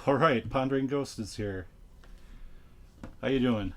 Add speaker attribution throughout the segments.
Speaker 1: All right, Pondering Ghost is here. How you doing?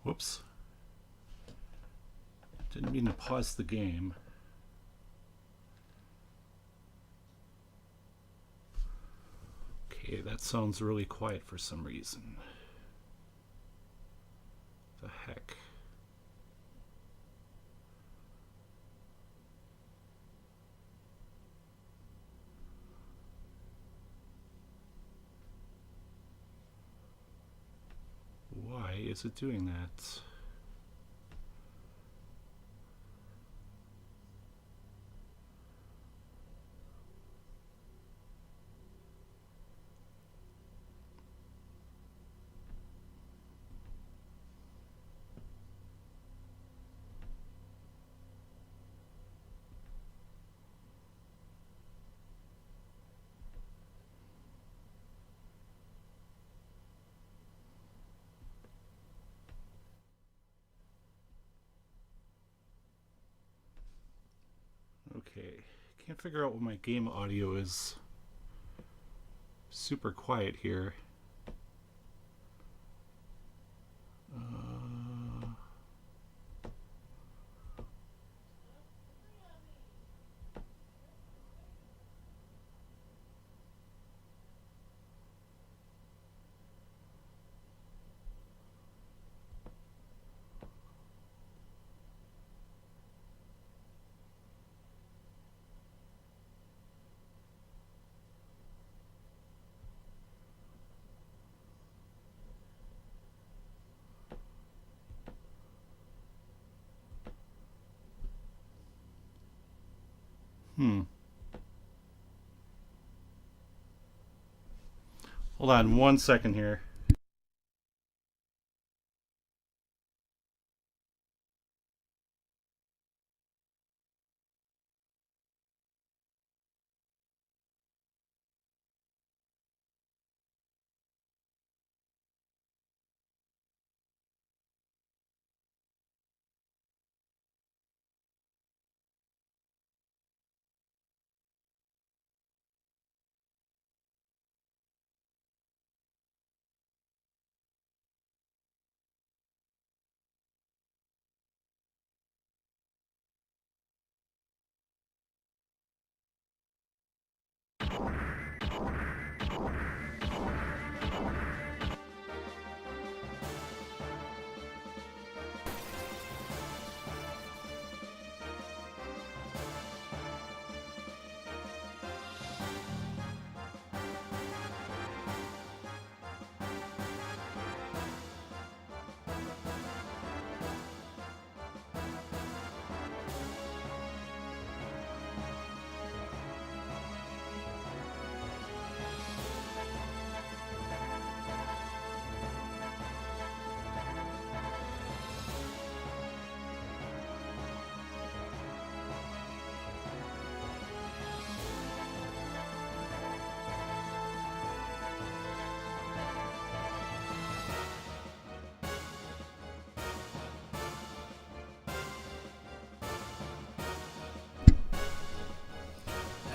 Speaker 1: Whoops. Didn't mean to pause the game. Okay, that sounds really quiet for some reason. The heck? Why is it doing that? Okay, can't figure out what my game audio is. Super quiet here. Hmm. Hold on 1 second here.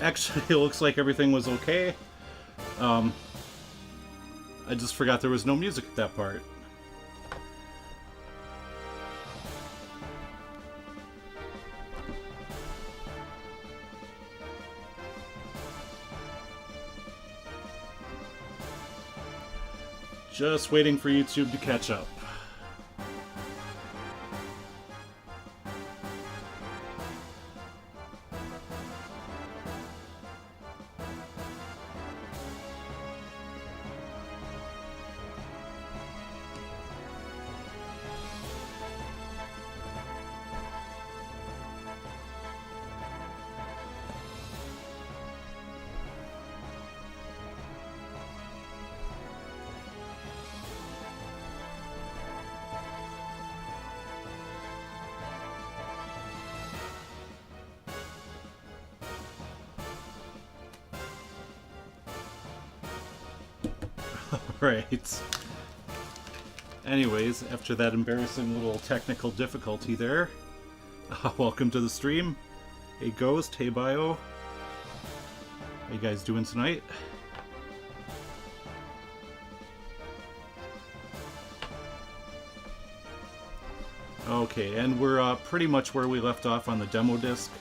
Speaker 1: Actually, it looks like everything was okay. Um, I just forgot there was no music at that part. Just waiting for YouTube to catch up. Right. Anyways, after that embarrassing little technical difficulty there, welcome to the stream. Hey Ghost, hey Bio. How you guys doing tonight? Okay, and we're pretty much where we left off on the demo disc.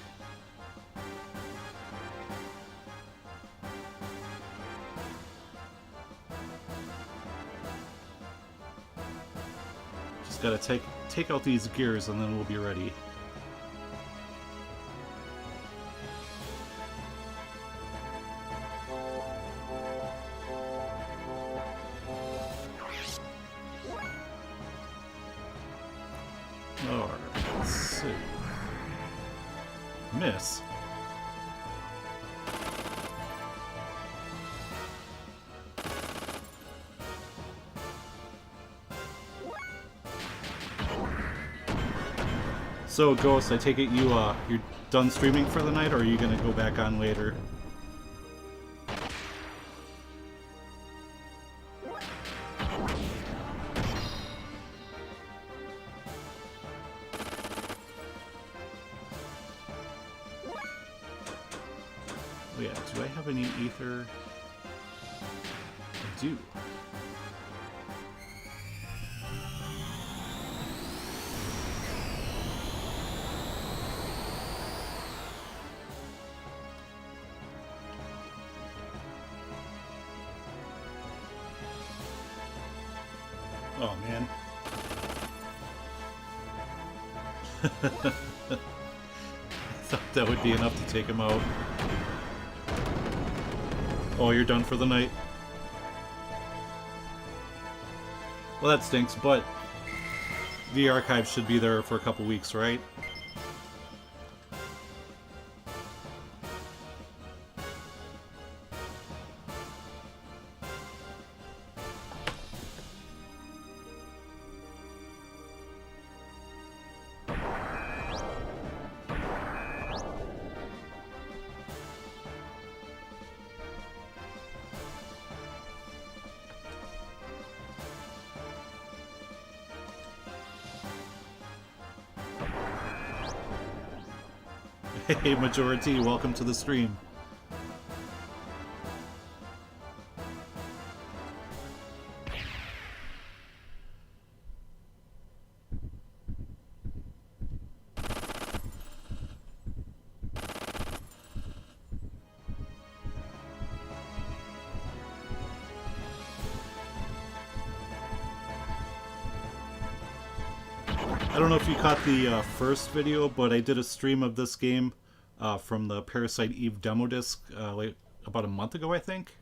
Speaker 1: Just gotta take out these gears and then we'll be ready. Alright, let's see. Miss. So, Ghost, I take it you're done streaming for the night, or are you gonna go back on later? Oh yeah, do I have any ether? I do. Oh man. I thought that would be enough to take him out. Oh, you're done for the night? Well, that stinks, but the archive should be there for a couple weeks, right? Hey, Majority, welcome to the stream. I don't know if you caught the first video, but I did a stream of this game from the Parasite Eve demo disc like about a month ago, I think.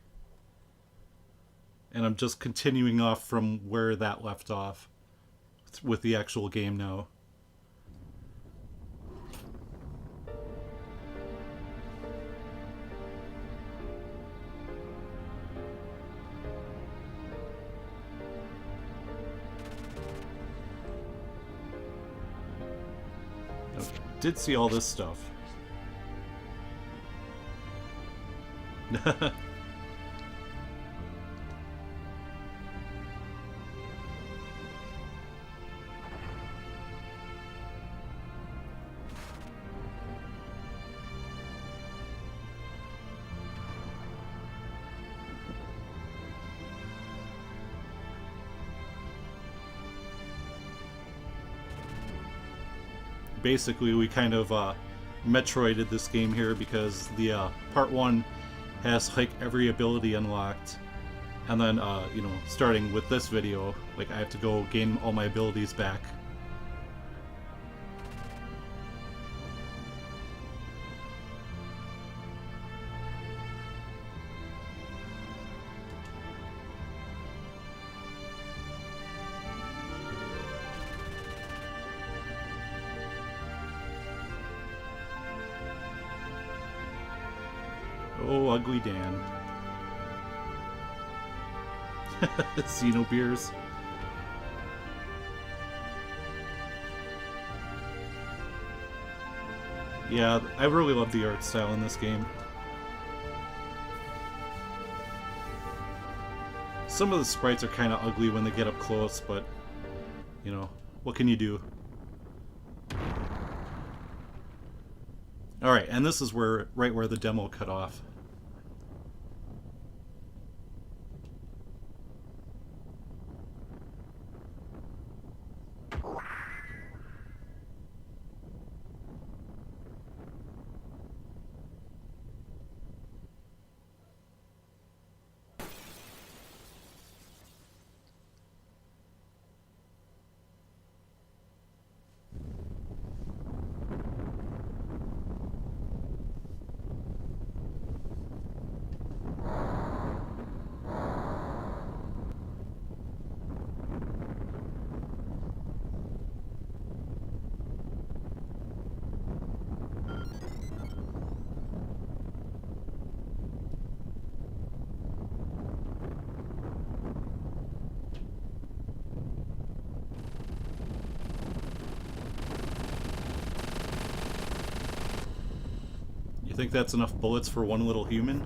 Speaker 1: And I'm just continuing off from where that left off with the actual game now. Okay, did see all this stuff. Basically, we kind of Metroided this game here because the part 1 has like every ability unlocked, and then you know, starting with this video, like I have to go gain all my abilities back. Oh, Ugly Dan. Xenogears. Yeah, I really love the art style in this game. Some of the sprites are kind of ugly when they get up close, but, you know, what can you do? Alright, and this is right where the demo cut off. You think that's enough bullets for one little human?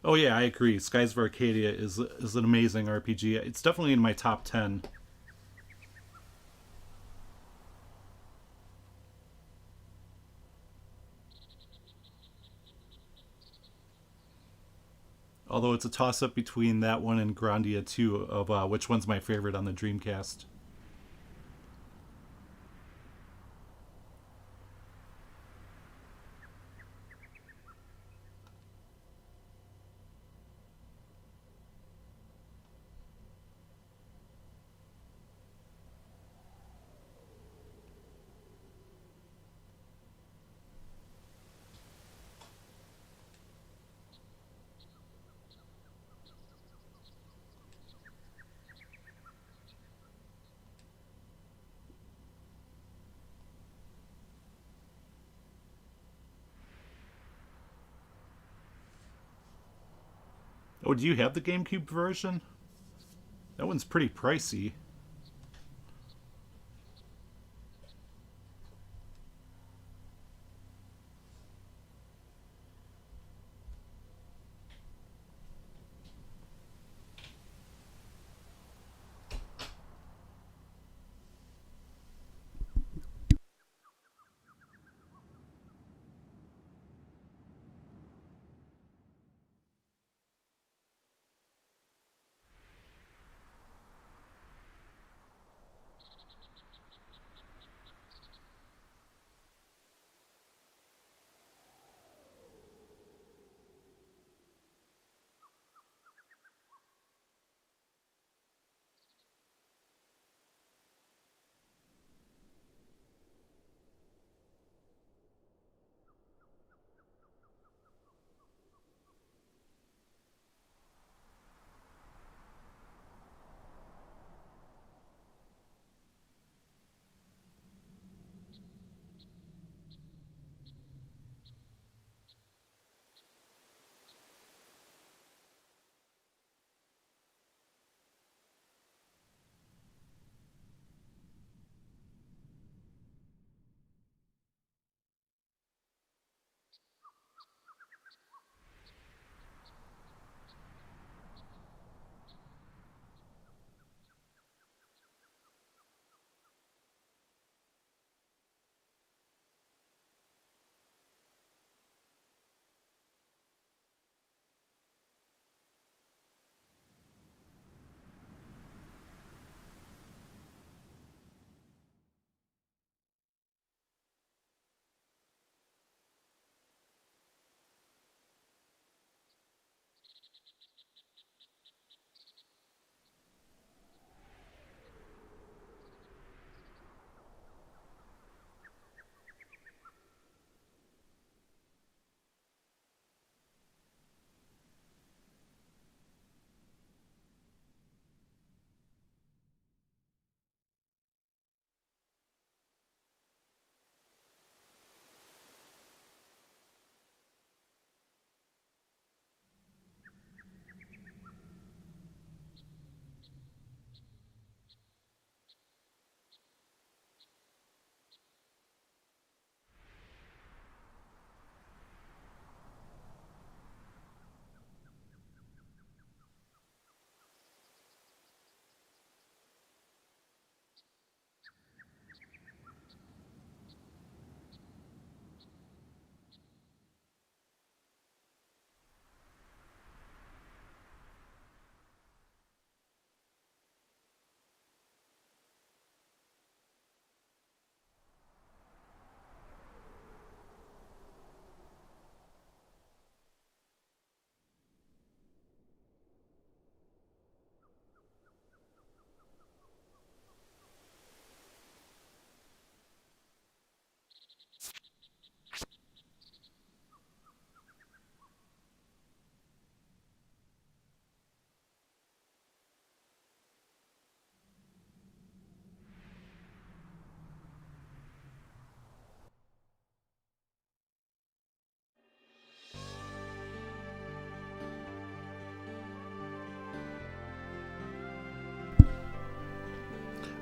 Speaker 1: Oh yeah, I agree. Skies of Arcadia is an amazing RPG. It's definitely in my top 10. Although it's a toss-up between that one and Grandia 2 of which one's my favorite on the Dreamcast. Oh, do you have the GameCube version? That one's pretty pricey.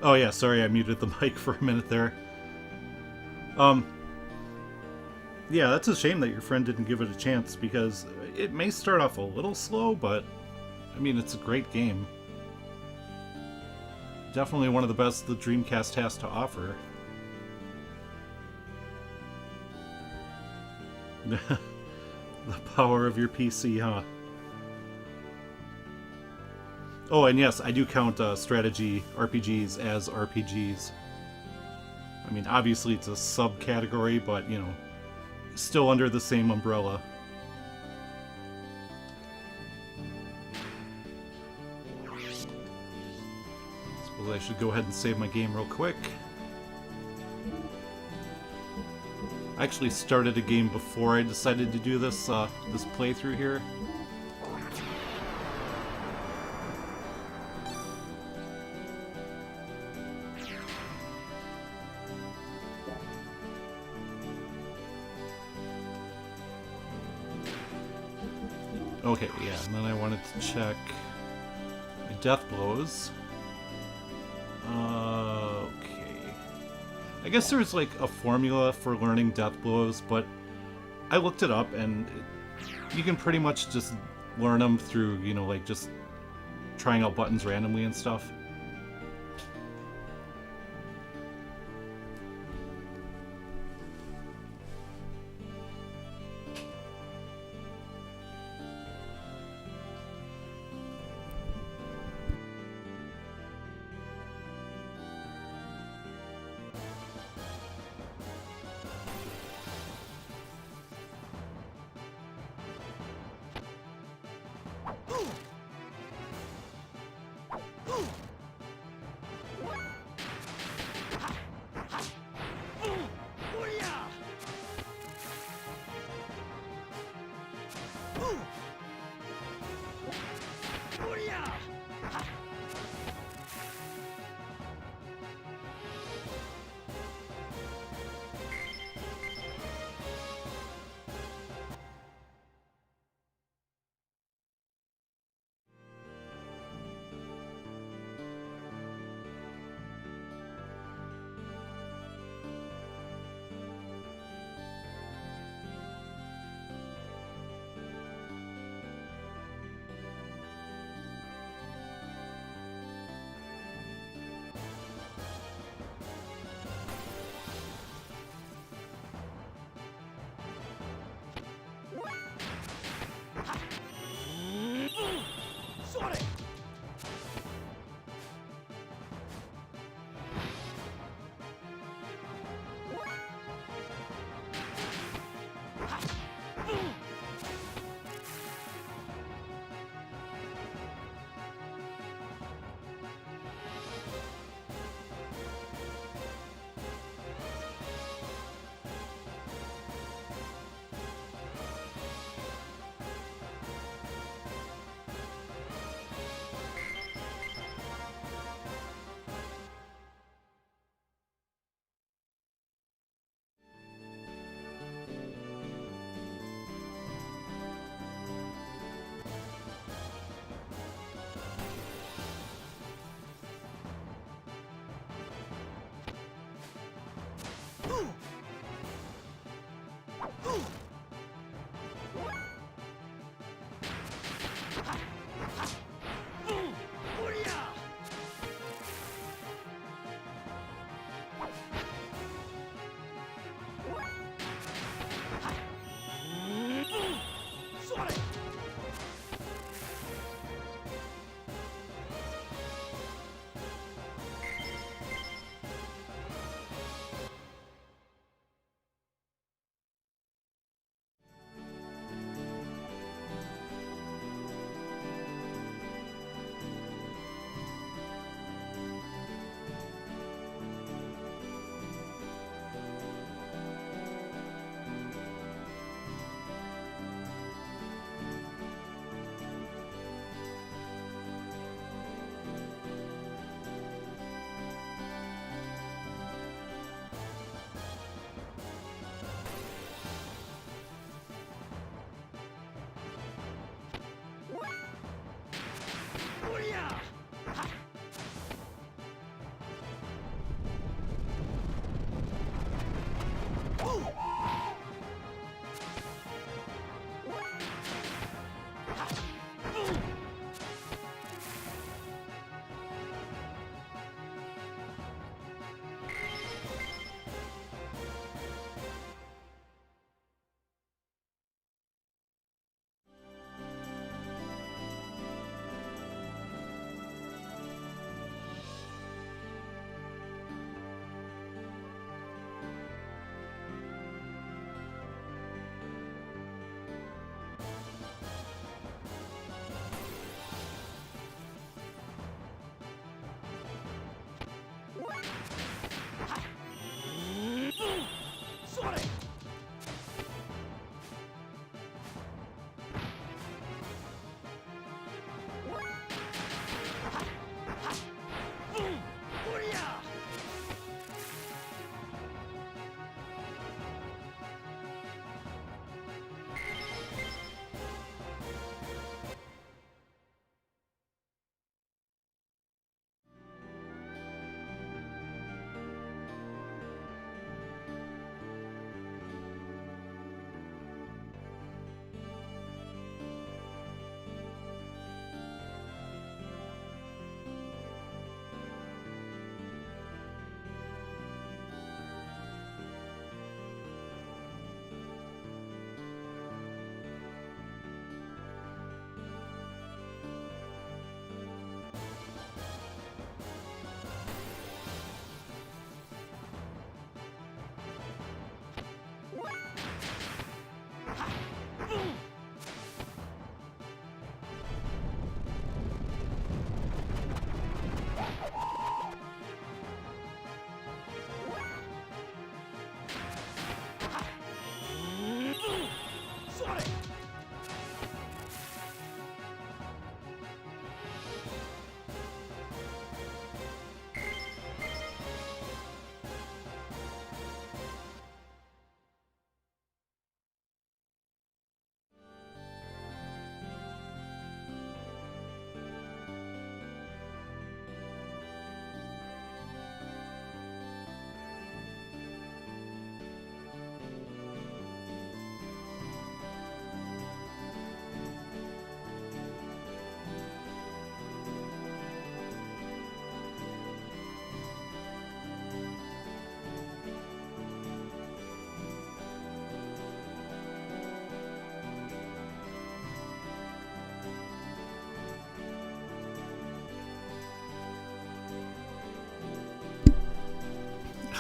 Speaker 1: Oh yeah, sorry I muted the mic for a minute there. Um, yeah, that's a shame that your friend didn't give it a chance, because it may start off a little slow, but I mean, it's a great game. Definitely one of the best the Dreamcast has to offer. The power of your PC, huh? Oh, and yes, I do count strategy RPGs as RPGs. I mean, obviously it's a subcategory, but, you know, still under the same umbrella. Suppose I should go ahead and save my game real quick. I actually started a game before I decided to do this this playthrough here. Okay, yeah, and then I wanted to check my death blows. Okay. I guess there's like a formula for learning death blows, but I looked it up and you can pretty much just learn them through, you know, like just trying out buttons randomly and stuff.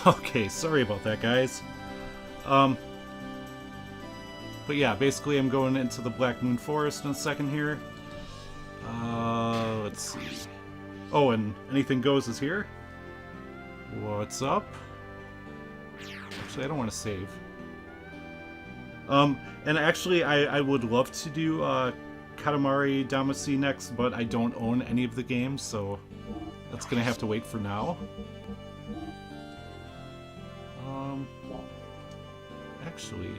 Speaker 1: Okay, sorry about that, guys. But yeah, basically I'm going into the Blackmoon Forest in a second here. Let's see. Oh, and Anything Goes is here. What's up? Actually, I don't want to save. And actually, I would love to do Katamari Damacy next, but I don't own any of the games, so that's gonna have to wait for now. Actually...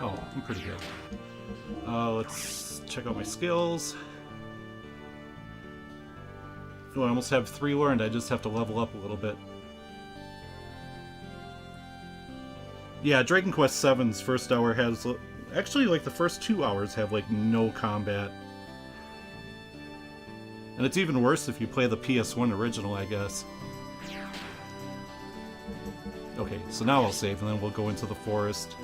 Speaker 1: Oh, I'm pretty good. Let's check out my skills. Oh, I almost have 3 learned, I just have to level up a little bit. Yeah, Dragon Quest VII's first hour has... Actually, like, the first 2 hours have, like, no combat. And it's even worse if you play the PS1 original, I guess. Okay, so now I'll save, and then we'll go into the forest.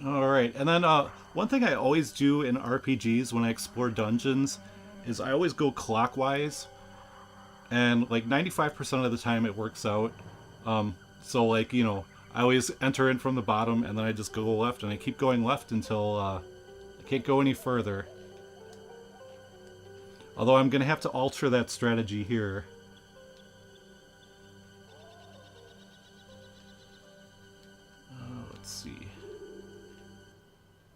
Speaker 1: Alright, and then one thing I always do in RPGs when I explore dungeons is I always go clockwise, and like 95% of the time it works out. So like, you know, I always enter in from the bottom and then I just go left, and I keep going left until I can't go any further. Although I'm gonna have to alter that strategy here. Let's see.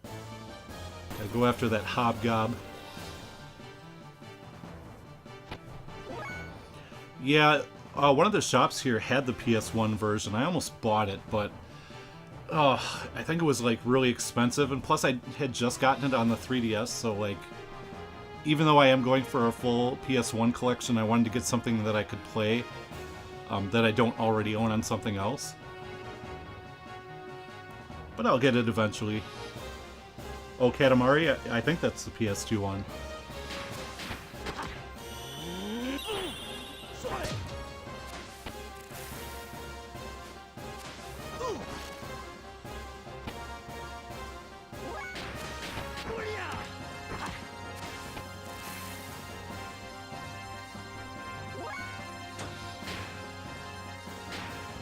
Speaker 1: Gotta go after that hobgob. Yeah, one of the shops here had the PS1 version. I almost bought it, but I think it was like really expensive, and plus I had just gotten it on the 3DS, so like, even though I am going for a full PS1 collection, I wanted to get something that I could play that I don't already own on something else. But I'll get it eventually. Oh, Katamari? I think that's the PS2 one.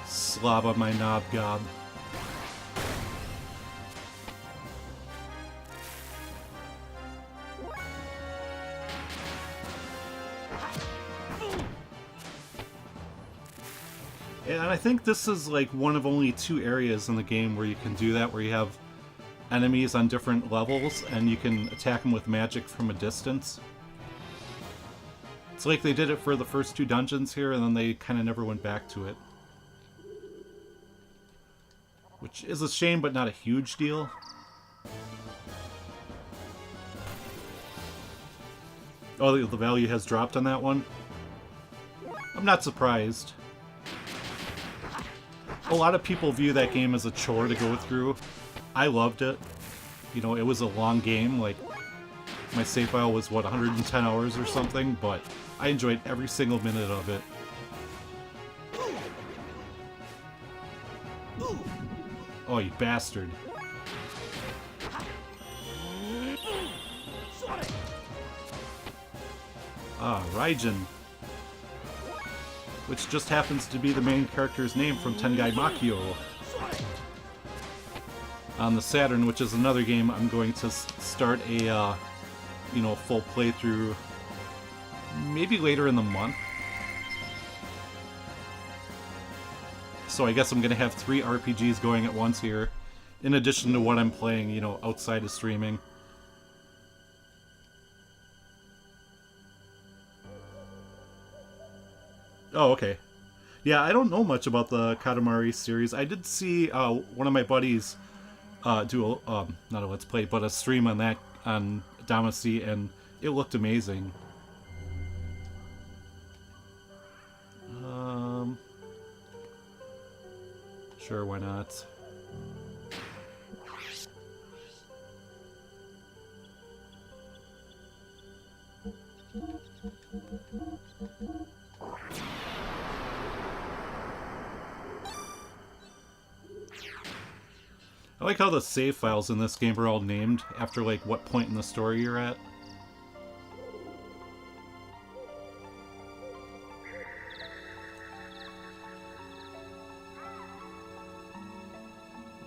Speaker 1: Slob on my knob gob. And I think this is like one of only 2 areas in the game where you can do that, where you have enemies on different levels and you can attack them with magic from a distance. It's like they did it for the first 2 dungeons here, and then they kind of never went back to it. Which is a shame, but not a huge deal. Oh, the value has dropped on that one? I'm not surprised. A lot of people view that game as a chore to go through. I loved it. You know, it was a long game, like, my save file was, what, 110 hours or something, but I enjoyed every single minute of it. Oh, you bastard. Ah, Raijin. Which just happens to be the main character's name from Tengai Makio on the Saturn, which is another game I'm going to start a, you know, full playthrough maybe later in the month. So I guess I'm going to have 3 RPGs going at once here, in addition to what I'm playing, you know, outside of streaming. Oh, okay. Yeah, I don't know much about the Katamari series. I did see one of my buddies do a, not a let's play, but a stream on that on Damacy, and it looked amazing. Sure, why not? I like how the save files in this game are all named after, like, what point in the story you're at.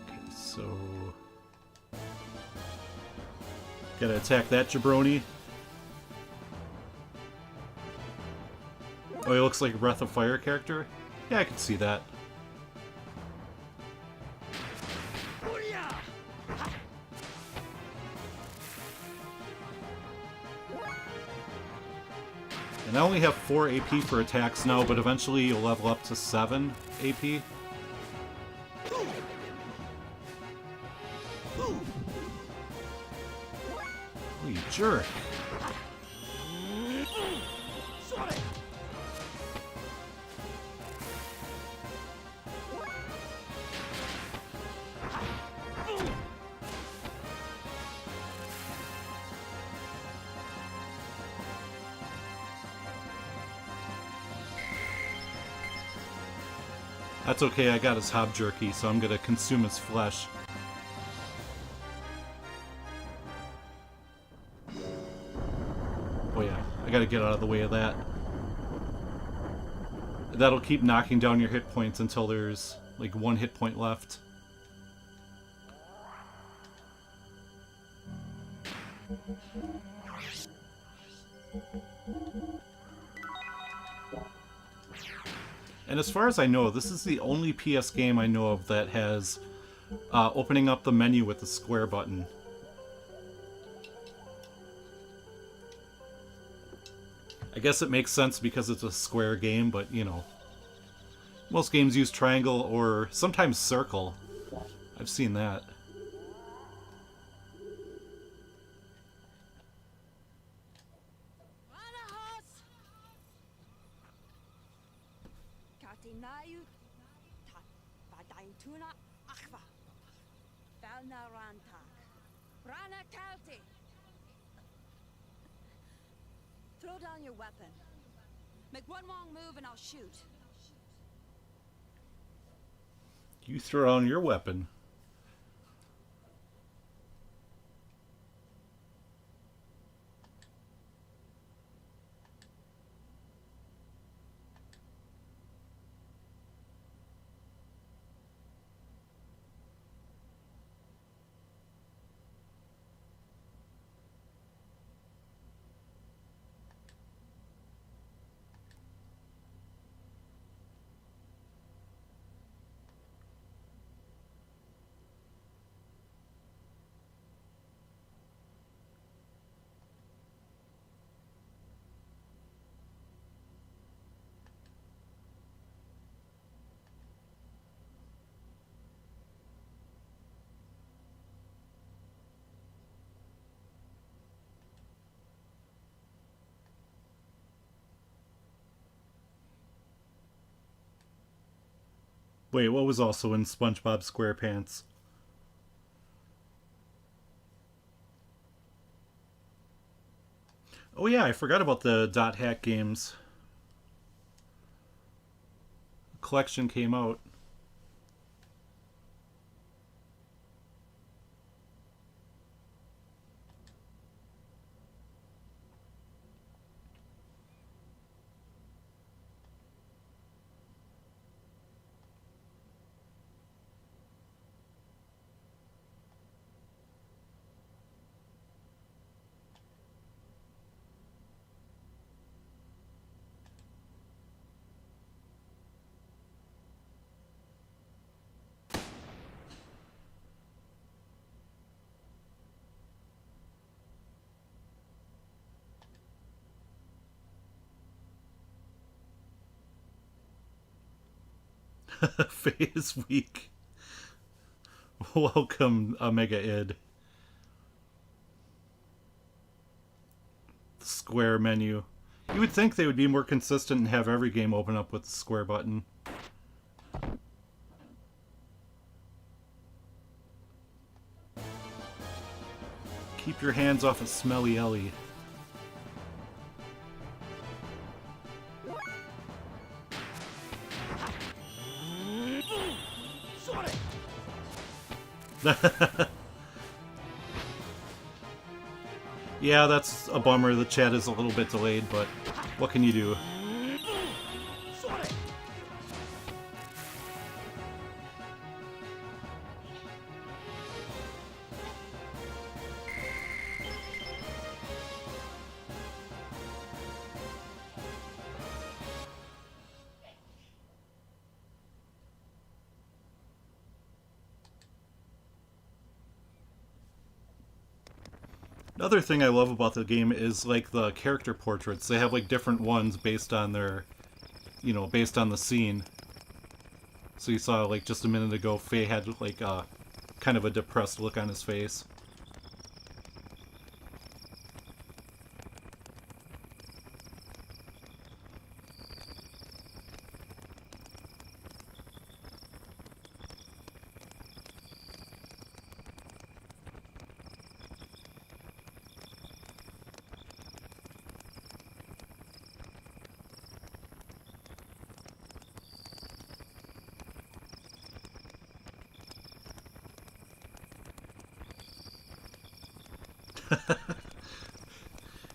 Speaker 1: Okay, so... gotta attack that jabroni. Oh, he looks like a Breath of Fire character? Yeah, I can see that. And I only have 4 AP for attacks now, but eventually you'll level up to 7 AP. Oh, you jerk. That's okay, I got his hob jerky, so I'm gonna consume his flesh. Oh yeah, I gotta get out of the way of that. That'll keep knocking down your hit points until there's, like, 1 hit point left. And as far as I know, this is the only PS game I know of that has opening up the menu with the square button. I guess it makes sense because it's a square game, but, you know. Most games use triangle or sometimes circle. I've seen that.
Speaker 2: Throw down your weapon. Make one wrong move and I'll shoot.
Speaker 1: You throw down your weapon. Wait, what was also in SpongeBob SquarePants? Oh yeah, I forgot about the Dot Hack games. The collection came out. Faye is weak. Welcome, Omega Id. The square menu. You would think they would be more consistent and have every game open up with the square button. Keep your hands off of Smelly Ellie. Yeah, that's a bummer. The chat is a little bit delayed, but what can you do? Another thing I love about the game is like the character portraits. They have like different ones based on their, you know, based on the scene. So you saw like just a minute ago, Faye had like kind of a depressed look on his face.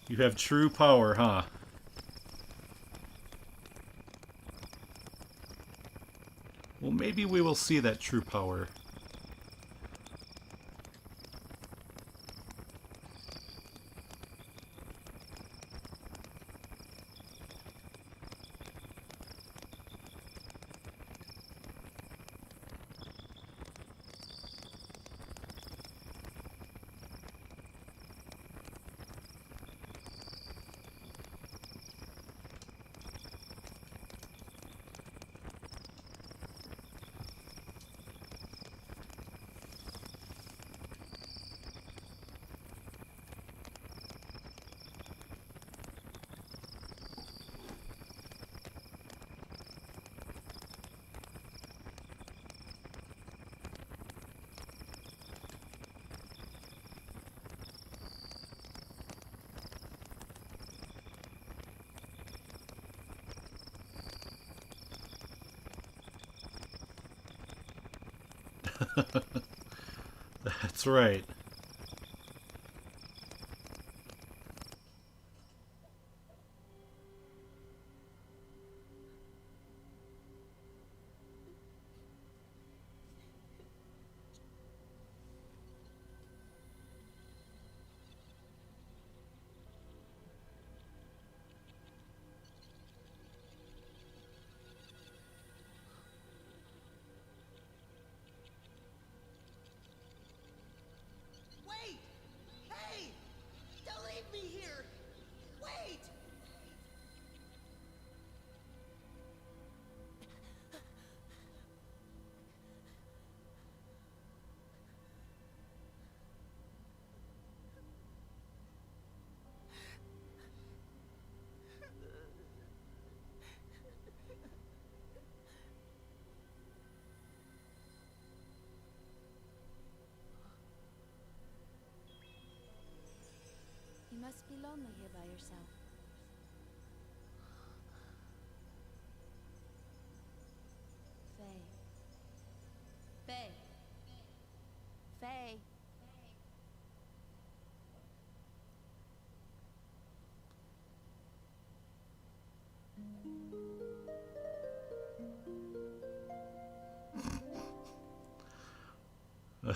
Speaker 1: You have true power, huh? Well, maybe we will see that true power. That's right.
Speaker 3: Wait! Hey! Don't leave me here! Wait!
Speaker 2: You must be lonely here by yourself. Faye. Faye.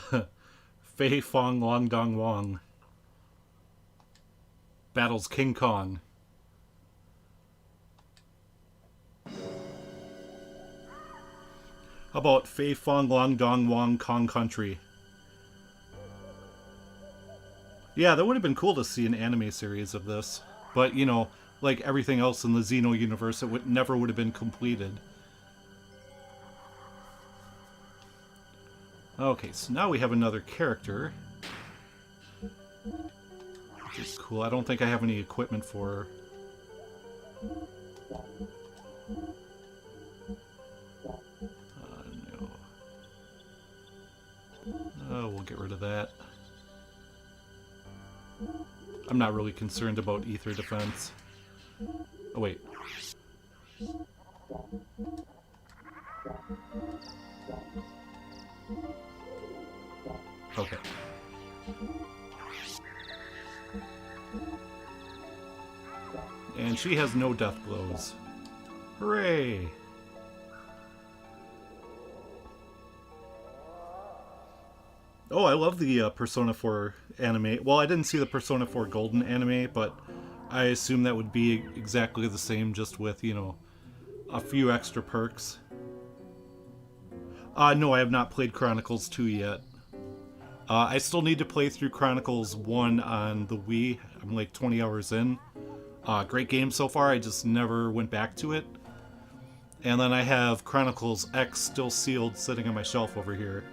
Speaker 2: Faye.
Speaker 1: Fei Fong Long Dong Wong battles King Kong. How about Fei Fong Long Dong Wong Kong Country? Yeah, that would have been cool to see an anime series of this. But, you know, like everything else in the Xeno universe, it never would have been completed. Okay, so now we have another character. Which is cool. I don't think I have any equipment for her. No. Oh, we'll get rid of that. I'm not really concerned about ether defense. Oh, wait. Okay. And she has no death blows. Hooray! Oh, I love the Persona 4 anime. Well, I didn't see the Persona 4 Golden anime, but I assume that would be exactly the same, just with, you know, a few extra perks. No, I have not played Chronicles 2 yet. I still need to play through Chronicles 1 on the Wii. I'm like 20 hours in. Great game so far, I just never went back to it. And then I have Chronicles X still sealed sitting on my shelf over here.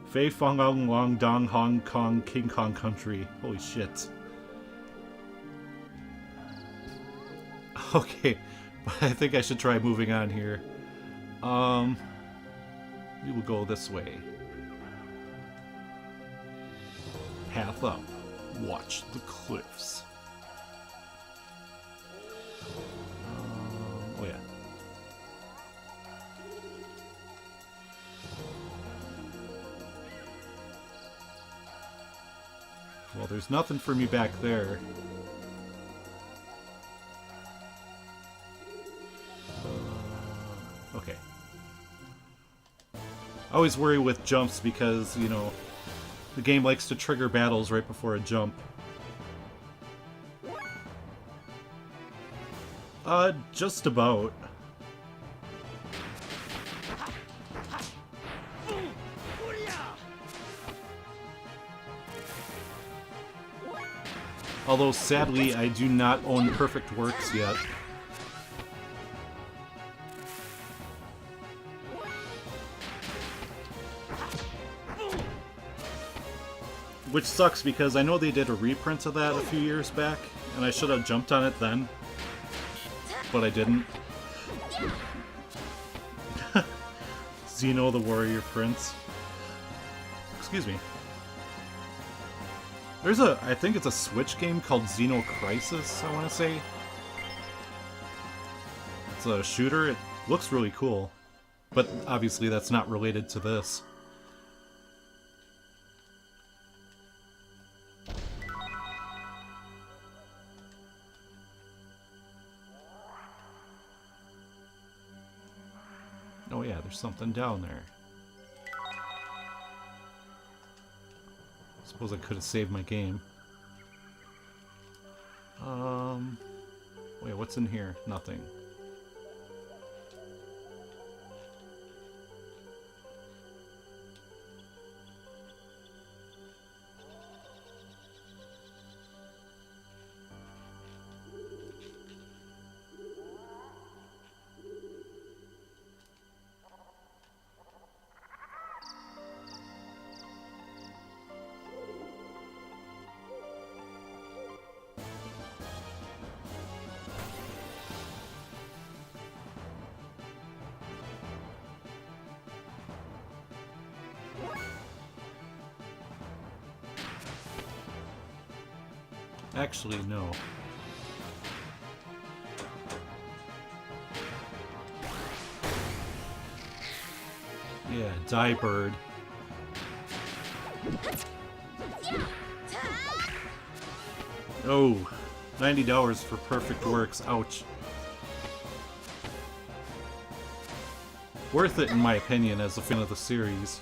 Speaker 1: Fei Fong Ong Long Dong Hong Kong King Kong Country. Holy shit. Okay, but I think I should try moving on here. We will go this way. Path up. Watch the cliffs. Oh yeah. Well, there's nothing for me back there. Okay. I always worry with jumps because, you know, the game likes to trigger battles right before a jump. Just about. Although, sadly, I do not own Perfect Works yet. Which sucks because I know they did a reprint of that a few years back, and I should have jumped on it then. But I didn't. Xeno the Warrior Prince. Excuse me. There's I think it's a Switch game called Xeno Crisis, I want to say. It's a shooter. It looks really cool. But obviously that's not related to this. Oh yeah, there's something down there. Suppose I could have saved my game. Wait, what's in here? Nothing. Actually, no. Yeah, die bird. Oh, $90 for Perfect Works. Ouch. Worth it in my opinion as a fan of the series.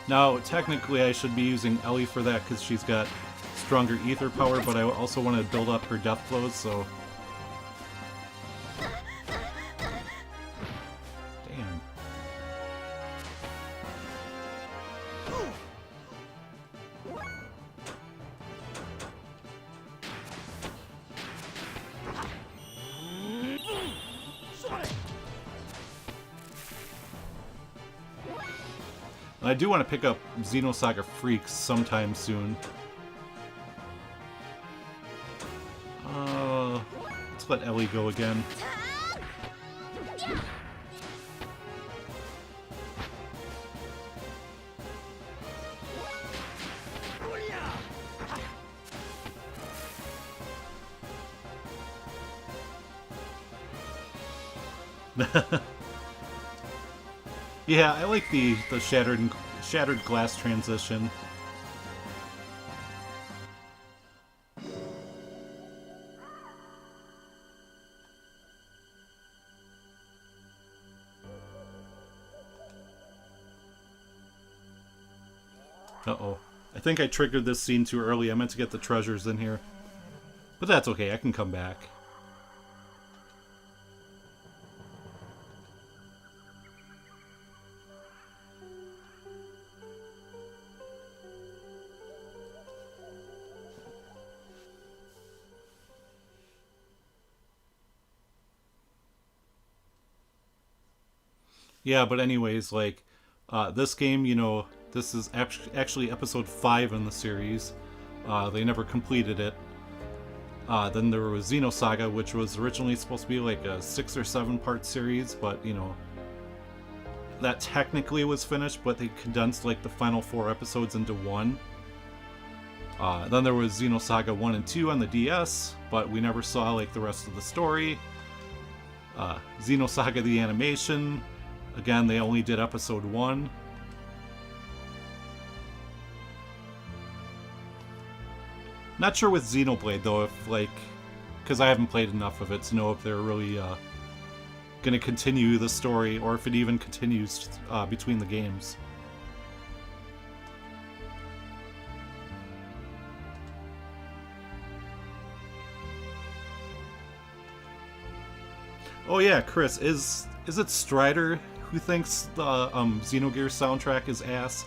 Speaker 1: Now, technically I should be using Ellie for that because she's got stronger ether power, but I also want to build up her death blows, so... Damn. I do want to pick up Xenosaga Freaks sometime soon. Let's let Ellie go again. Yeah, I like the shattered glass transition. Uh-oh. I think I triggered this scene too early. I meant to get the treasures in here. But that's okay, I can come back. Yeah, but anyways, like, this game, you know, this is actually episode 5 in the series. They never completed it. Then there was Xenosaga, which was originally supposed to be like a 6 or 7 part series, but, you know, that technically was finished, but they condensed like the final 4 episodes into one. Then there was Xenosaga 1 and 2 on the DS, but we never saw like the rest of the story. Xenosaga the animation, again, they only did episode 1. Not sure with Xenoblade though, if like, because I haven't played enough of it to know if they're really gonna continue the story, or if it even continues between the games. Oh yeah, Chris, is it Strider who thinks the Xenogears soundtrack is ass?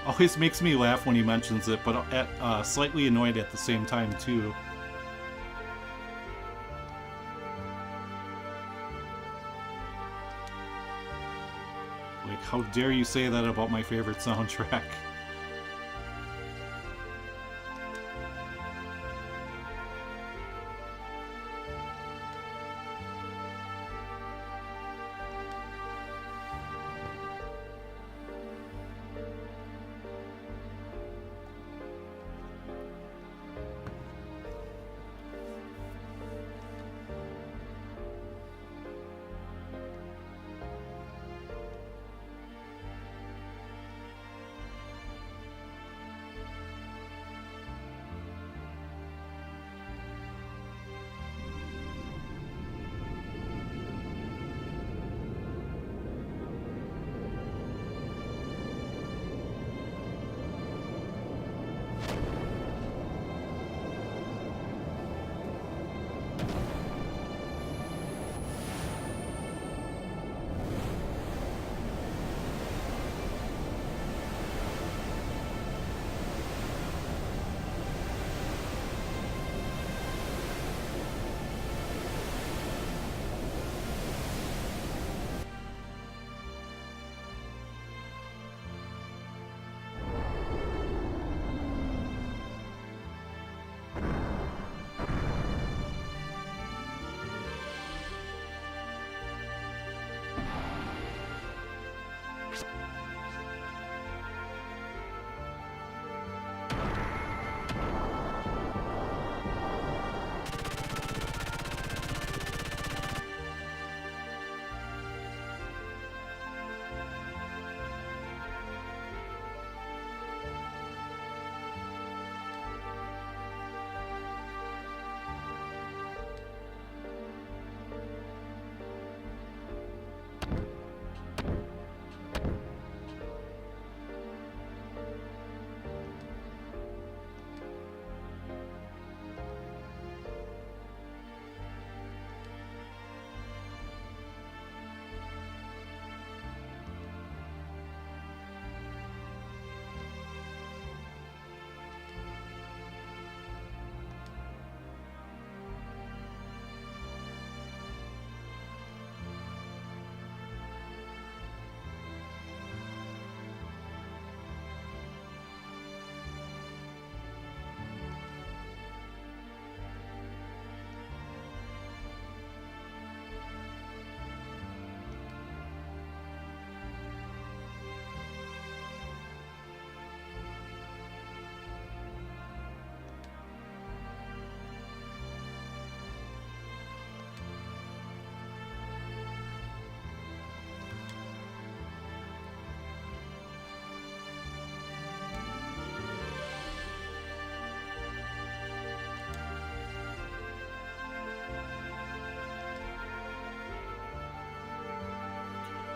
Speaker 1: Always makes me laugh when he mentions it, but slightly annoyed at the same time too. Like, how dare you say that about my favorite soundtrack?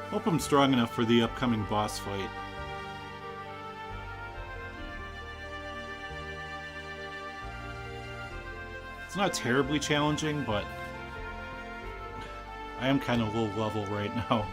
Speaker 1: Hope I'm strong enough for the upcoming boss fight. It's not terribly challenging, but I am kind of low level right now.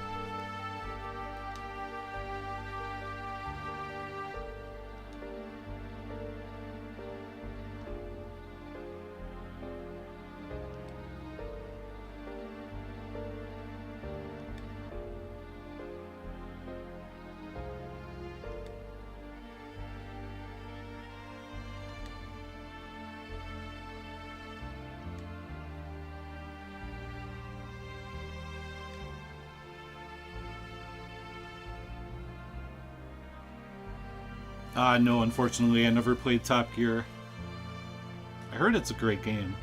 Speaker 1: No, unfortunately, I never played Top Gear. I heard it's a great game.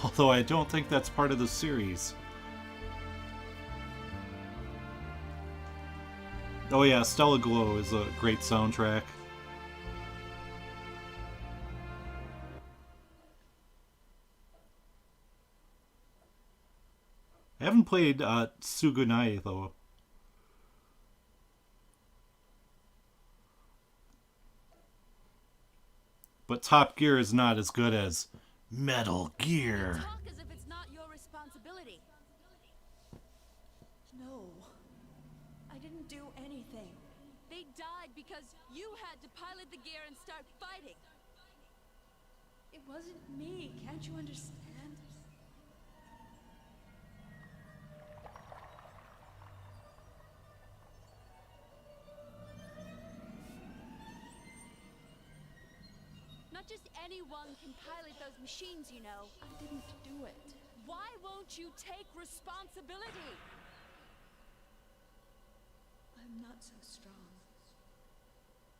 Speaker 1: Although I don't think that's part of the series. Oh yeah, Stella Glow is a great soundtrack. I haven't played Sugunai though. But Top Gear is not as good as Metal Gear.
Speaker 2: Talk as if it's not your responsibility.
Speaker 4: No, I didn't do anything.
Speaker 2: They died because you had to pilot the gear and start fighting.
Speaker 4: It wasn't me, can't you understand?
Speaker 2: Not just anyone can pilot those machines, you know.
Speaker 4: I didn't do it.
Speaker 2: Why won't you take responsibility?
Speaker 4: I'm not so strong.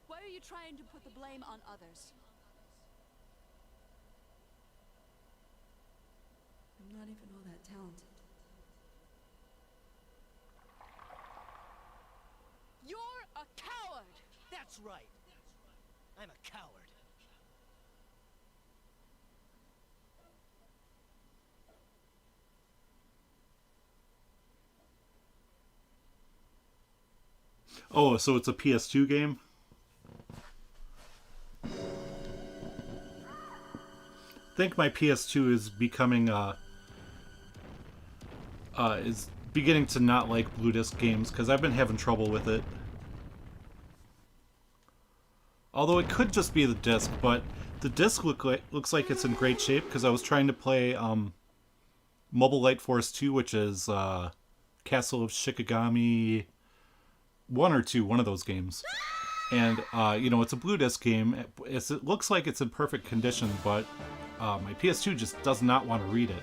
Speaker 2: Why are you trying to put the blame on others?
Speaker 4: I'm not even all that talented.
Speaker 2: You're a coward!
Speaker 3: That's right. I'm a coward.
Speaker 1: Oh, so it's a PS2 game? I think my PS2 is becoming is beginning to not like Blue Disc games because I've been having trouble with it. Although it could just be the disc, but the disc looks like it's in great shape because I was trying to play Mobile Light Force 2, which is Castle of Shikigami 1 or 2, one of those games. And, you know, it's a Blue Disc game. It looks like it's in perfect condition, but my PS2 just does not want to read it.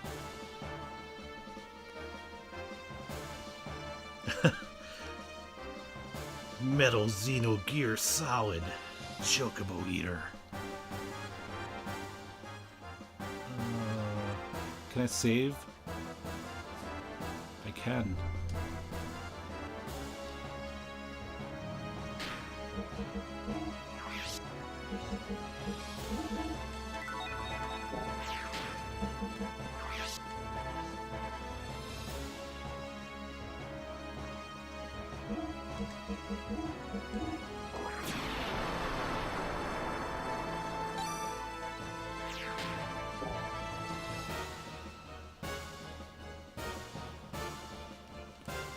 Speaker 1: Metal Xenogears Solid Chocobo Eater. Can I save? I can.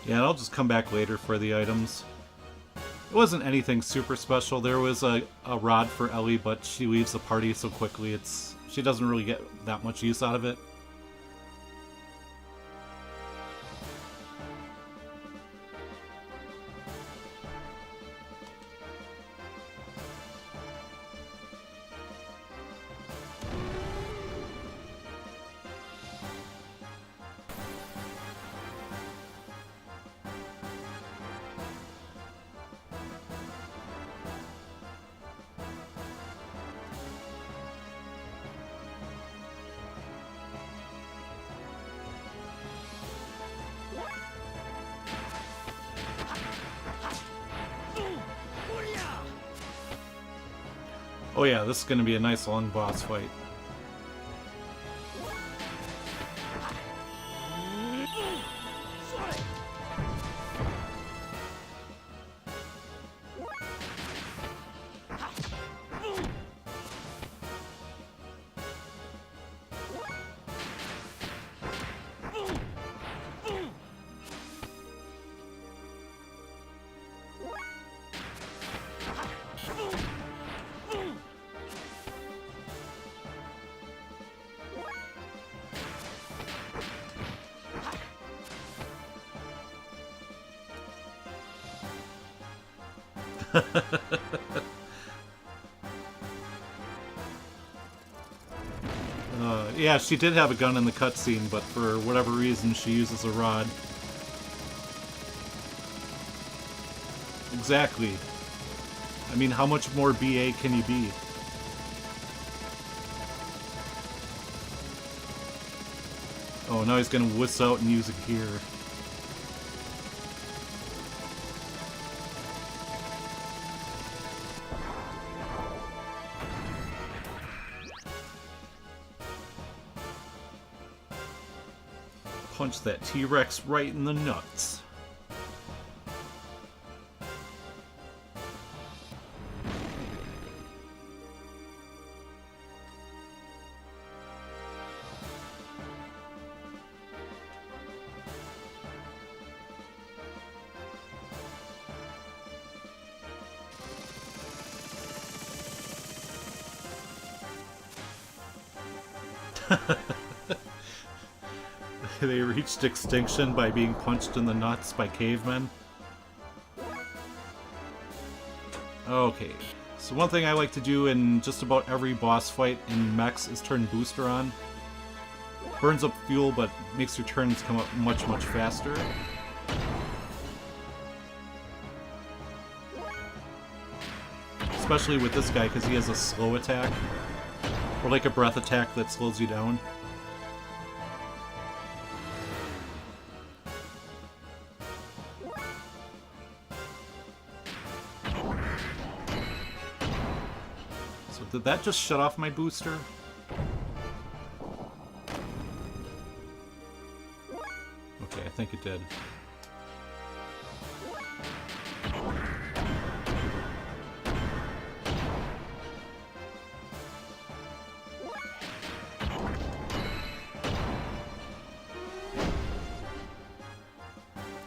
Speaker 1: Yeah, I'll just come back later for the items. It wasn't anything super special. There was a rod for Ellie, but she leaves the party so quickly, she doesn't really get that much use out of it. Oh yeah, this is going to be a nice long boss fight. Yeah, she did have a gun in the cutscene, but for whatever reason she uses a rod. Exactly. I mean, how much more BA can you be? Oh, now he's gonna whisk out and use a gear. Punch that T-Rex right in the nuts. They reached extinction by being punched in the nuts by cavemen. Okay, so one thing I like to do in just about every boss fight in mechs is turn booster on. Burns up fuel, but makes your turns come up much, much faster. Especially with this guy, because he has a slow attack. Or like a breath attack that slows you down. Did that just shut off my booster? Okay, I think it did.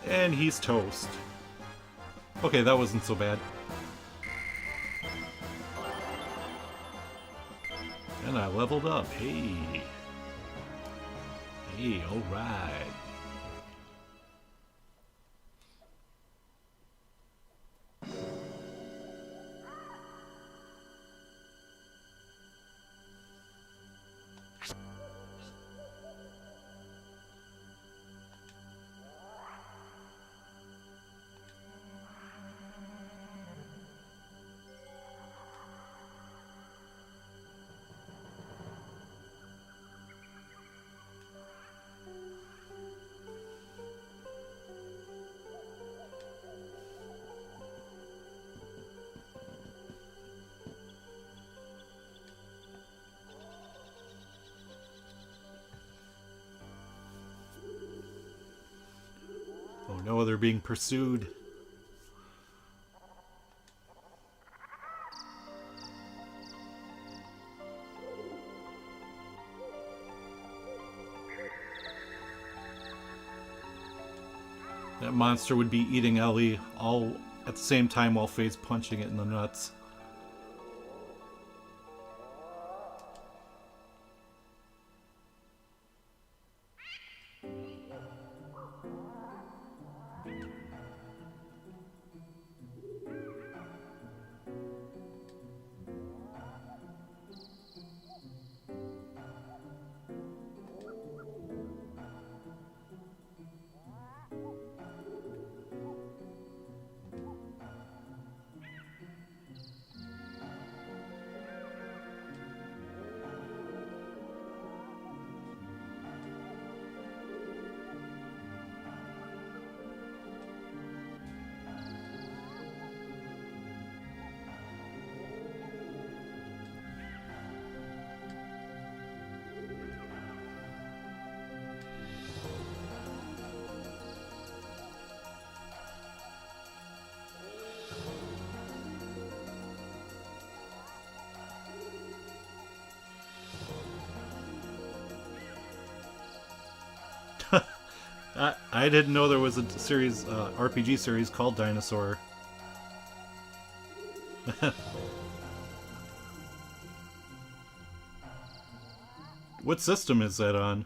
Speaker 1: And he's toast. Okay, that wasn't so bad. And I leveled up. Hey. Hey, alright. Oh no, they're being pursued. That monster would be eating Ellie all at the same time while Faye's punching it in the nuts. I didn't know there was a series, RPG series called Dinosaur. What system is that on?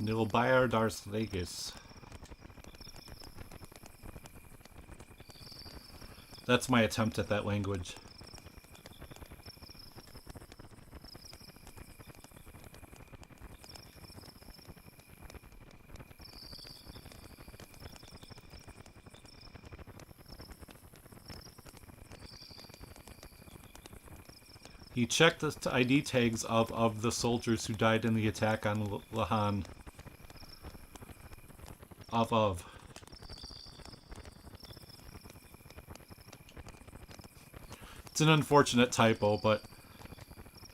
Speaker 1: Nil Bayer Dars Vegas. That's my attempt at that language. He checked the ID tags of the soldiers who died in the attack on Lahan. Of. It's an unfortunate typo, but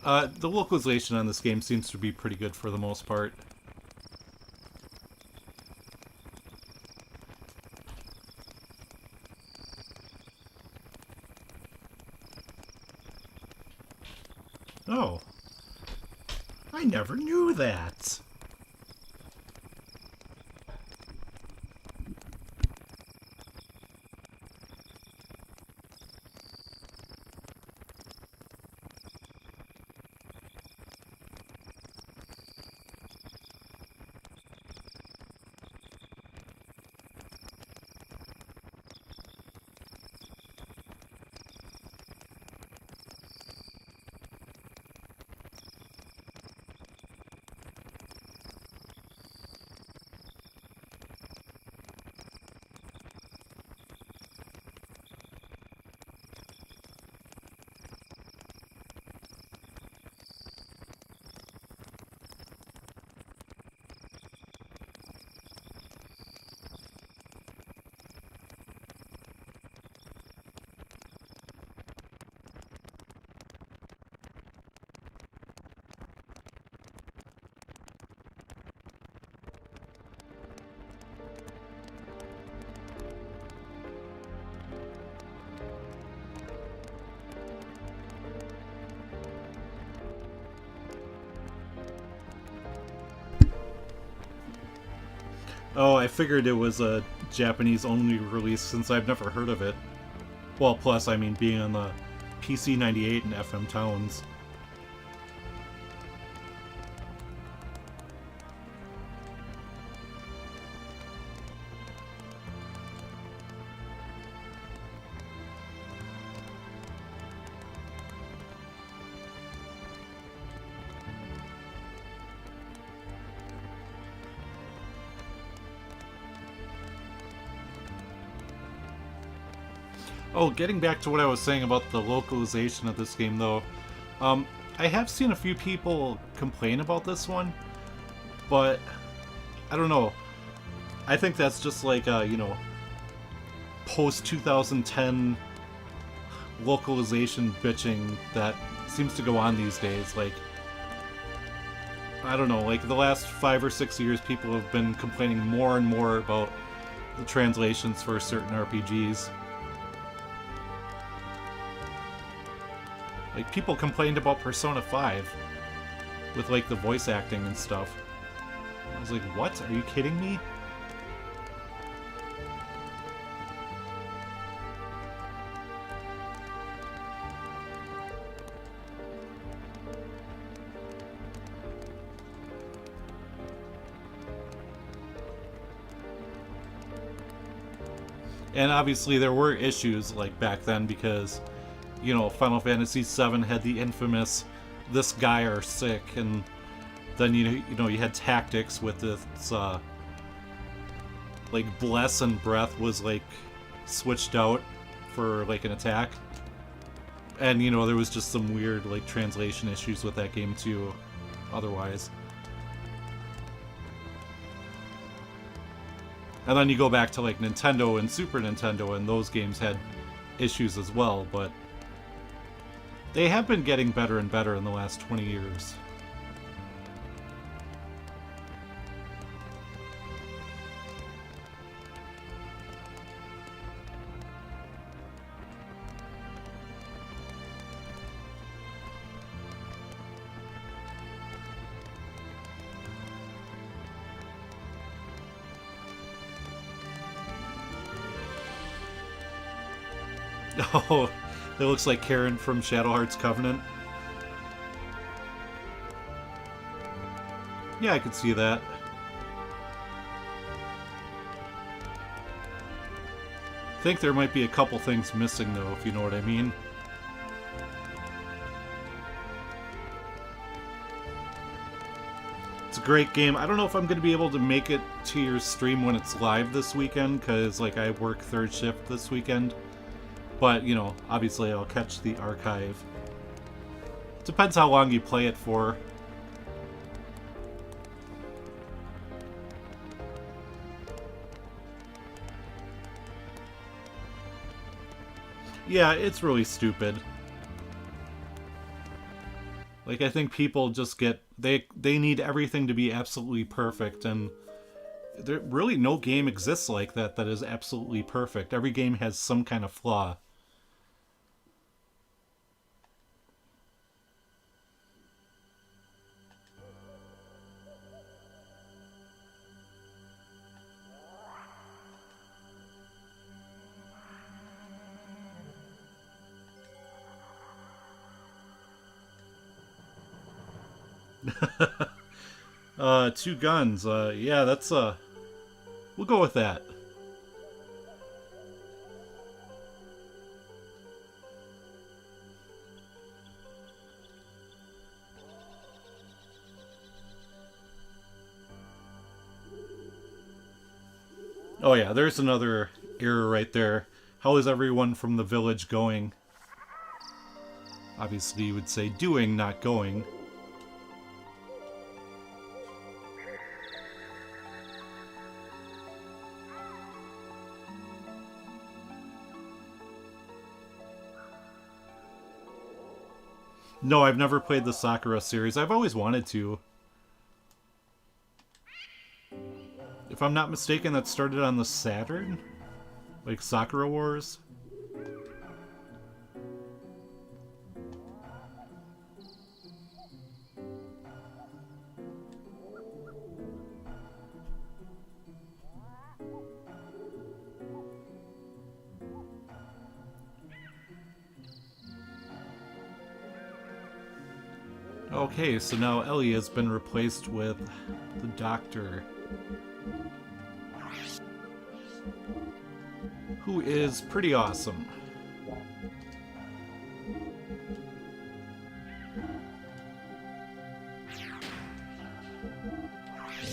Speaker 1: the localization on this game seems to be pretty good for the most part. Oh. I never knew that. Oh, I figured it was a Japanese-only release since I've never heard of it. Well, plus, I mean, being on the PC 98 and FM Towns. Oh, getting back to what I was saying about the localization of this game, though, I have seen a few people complain about this one, but I don't know. I think that's just like, you know, post-2010 localization bitching that seems to go on these days. Like, I don't know, like the last 5 or 6 years, people have been complaining more and more about the translations for certain RPGs. Like, people complained about Persona 5 with, like, the voice acting and stuff. I was like, what? Are you kidding me? And obviously there were issues, like, back then because, you know, Final Fantasy VII had the infamous "this guy are sick," and then you know you had Tactics with its like bless and breath was like switched out for like an attack. And you know, there was just some weird like translation issues with that game too, otherwise. And then you go back to like Nintendo and Super Nintendo, and those games had issues as well, but they have been getting better and better in the last 20 years. Oh, it looks like Karen from Shadow Hearts Covenant. Yeah, I could see that. I think there might be a couple things missing though, if you know what I mean. It's a great game. I don't know if I'm going to be able to make it to your stream when it's live this weekend, because like I work third shift this weekend. But, you know, obviously I'll catch the archive. Depends how long you play it for. Yeah, it's really stupid. Like, I think people just get... They need everything to be absolutely perfect, and there really no game exists like that that is absolutely perfect. Every game has some kind of flaw. Two guns. Yeah, that's, we'll go with that. Oh yeah, there's another error right there. How is everyone from the village going? Obviously you would say doing, not going. No, I've never played the Sakura series. I've always wanted to. If I'm not mistaken, that started on the Saturn? Like Sakura Wars? Okay, so now Ellie has been replaced with the Doctor, who is pretty awesome.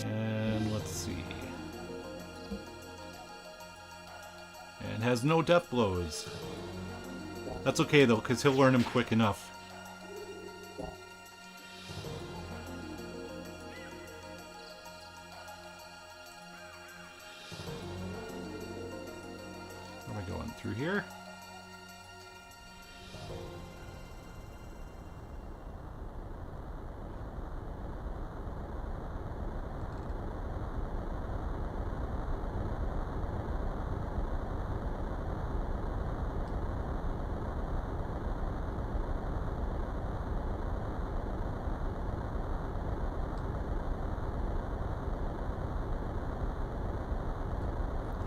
Speaker 1: And let's see. And has no death blows. That's okay though, because he'll learn them quick enough. Through here.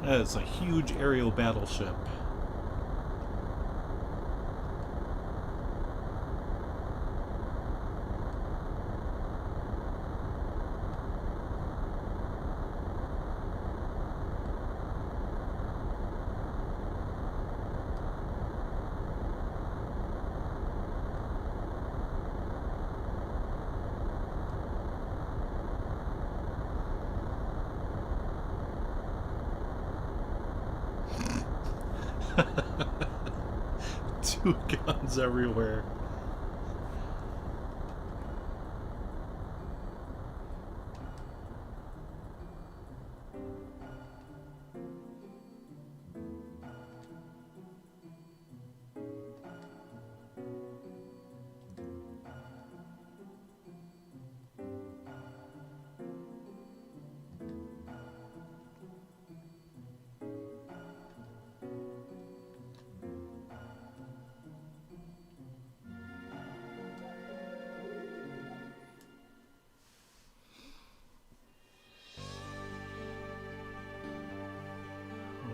Speaker 1: That is a huge aerial battleship. Two guns everywhere.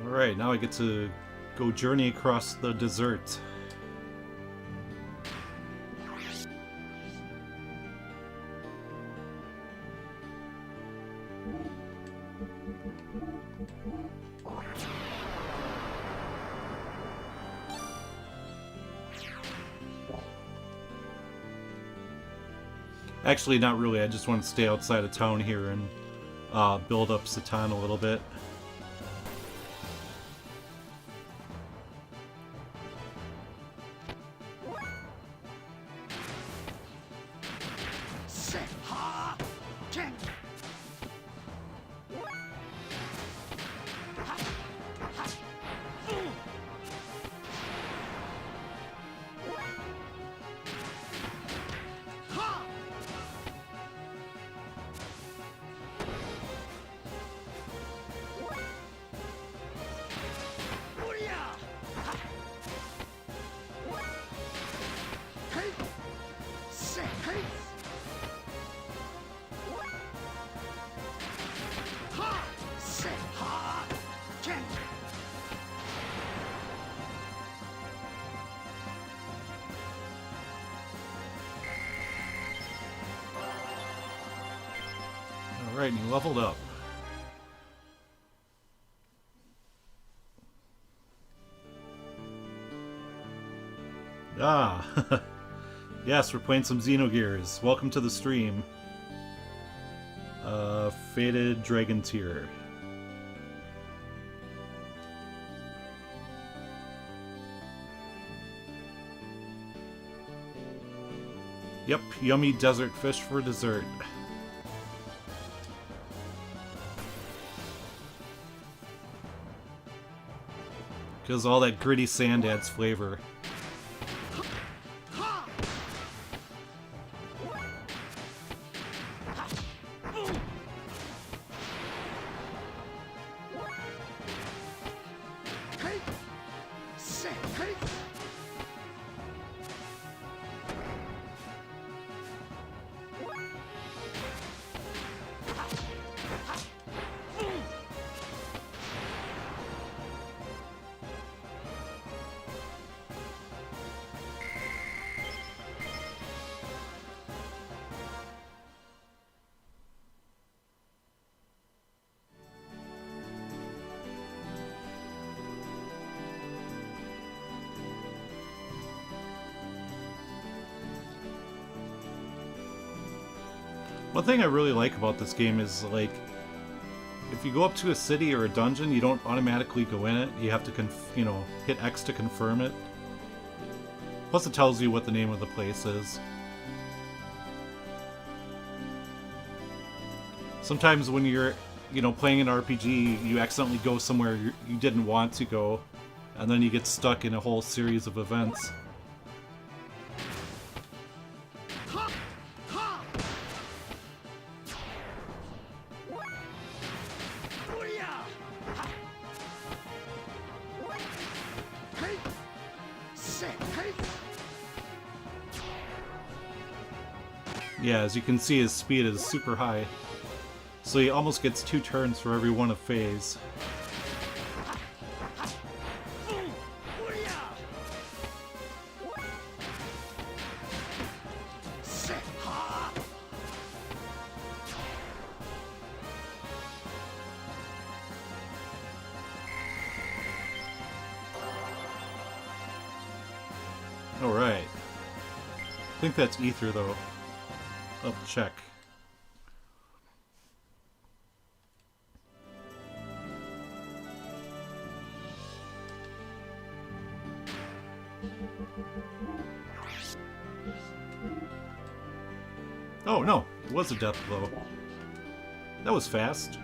Speaker 1: Alright, now I get to go journey across the desert. Actually, not really. I just want to stay outside of town here and build up Satan a little bit. Alright, and you leveled up. Ah! Yes, we're playing some Xenogears. Welcome to the stream. Fated Dragon Tier. Yep, yummy desert fish for dessert. Because all that gritty sand adds flavor. One thing I really like about this game is, like, if you go up to a city or a dungeon, you don't automatically go in it. You have to, hit X to confirm it. Plus it tells you what the name of the place is. Sometimes when you're, playing an RPG, you accidentally go somewhere you didn't want to go, and then you get stuck in a whole series of events. Yeah, as you can see, his speed is super high. So he almost gets 2 turns for every one of phase. Alright. I think that's Ether, though. I'll check. Oh no, it was a death blow. That was fast.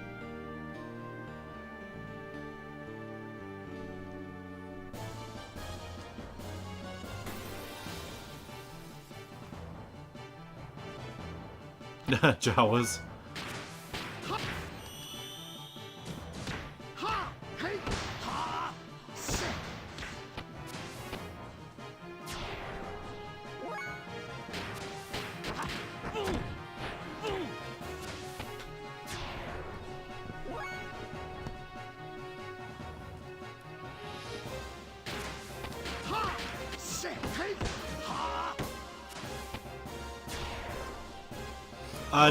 Speaker 1: Jawas.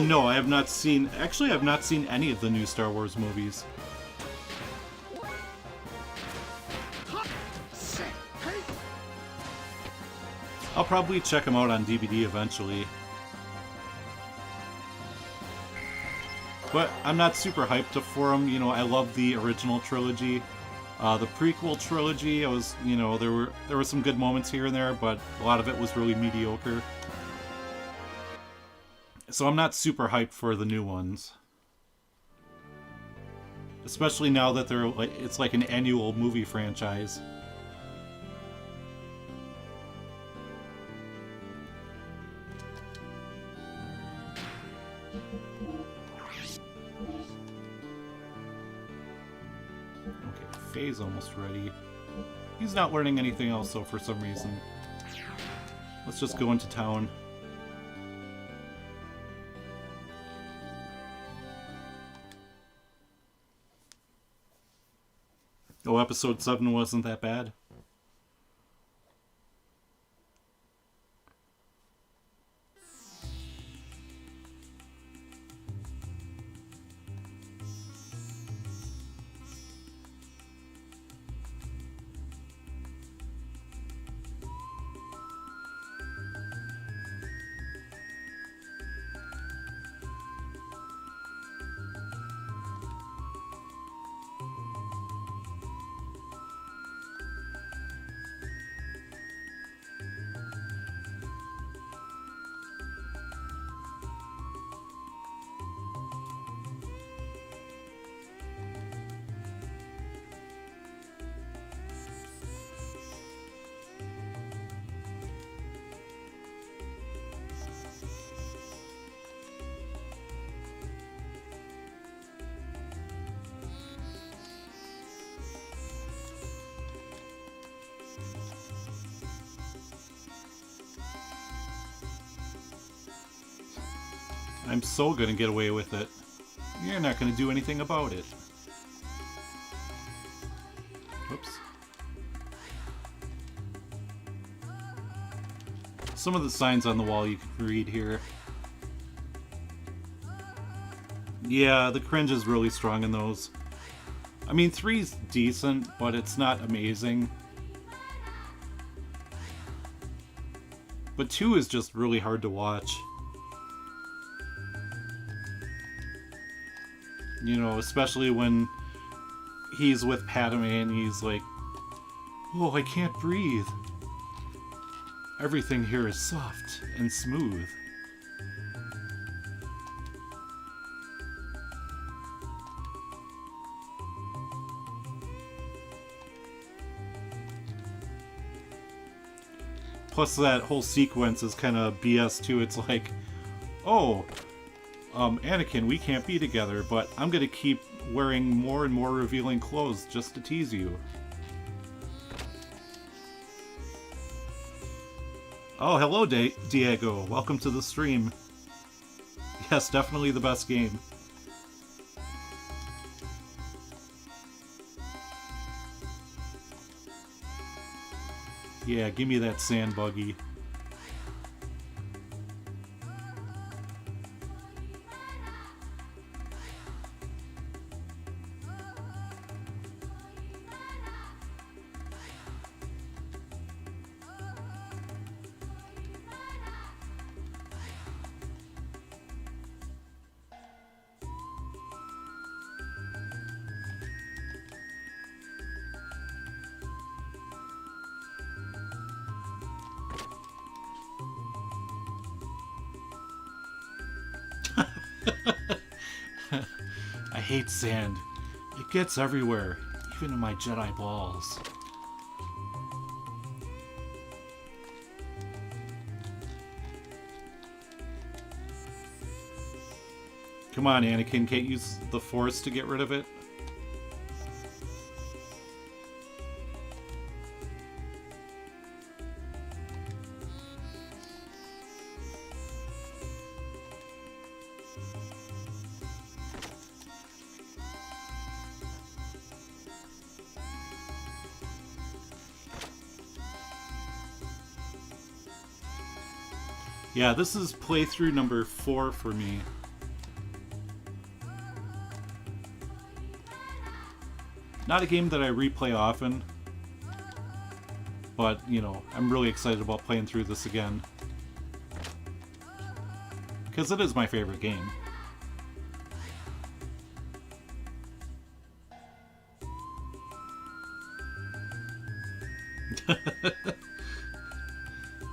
Speaker 1: No, I have not seen... Actually, I've not seen any of the new Star Wars movies. I'll probably check them out on DVD eventually. But I'm not super hyped for them. You know, I love the original trilogy. The prequel trilogy, I was, you know, there were some good moments here and there, but a lot of it was really mediocre. So I'm not super hyped for the new ones. Especially now that they're like, it's like an annual movie franchise. Okay, Faye's almost ready. He's not learning anything else though for some reason. Let's just go into town. Oh, episode 7 wasn't that bad. I'm so gonna get away with it. You're not gonna do anything about it. Oops. Some of the signs on the wall you can read here. Yeah, the cringe is really strong in those. I mean, 3's decent, but it's not amazing. But 2 is just really hard to watch. You know, especially when he's with Padme and he's like, "Oh, I can't breathe. Everything here is soft and smooth." Plus that whole sequence is kind of BS too. It's like, oh, Anakin, we can't be together, but I'm gonna keep wearing more and more revealing clothes just to tease you. Oh, hello, Diego. Welcome to the stream. Yes, definitely the best game. Yeah, give me that sand buggy. hate sand. It gets everywhere, even in my Jedi balls. Come on, Anakin, can't use the Force to get rid of it? Yeah, this is playthrough number 4 for me. Not a game that I replay often, but, you know, I'm really excited about playing through this again. Because it is my favorite game.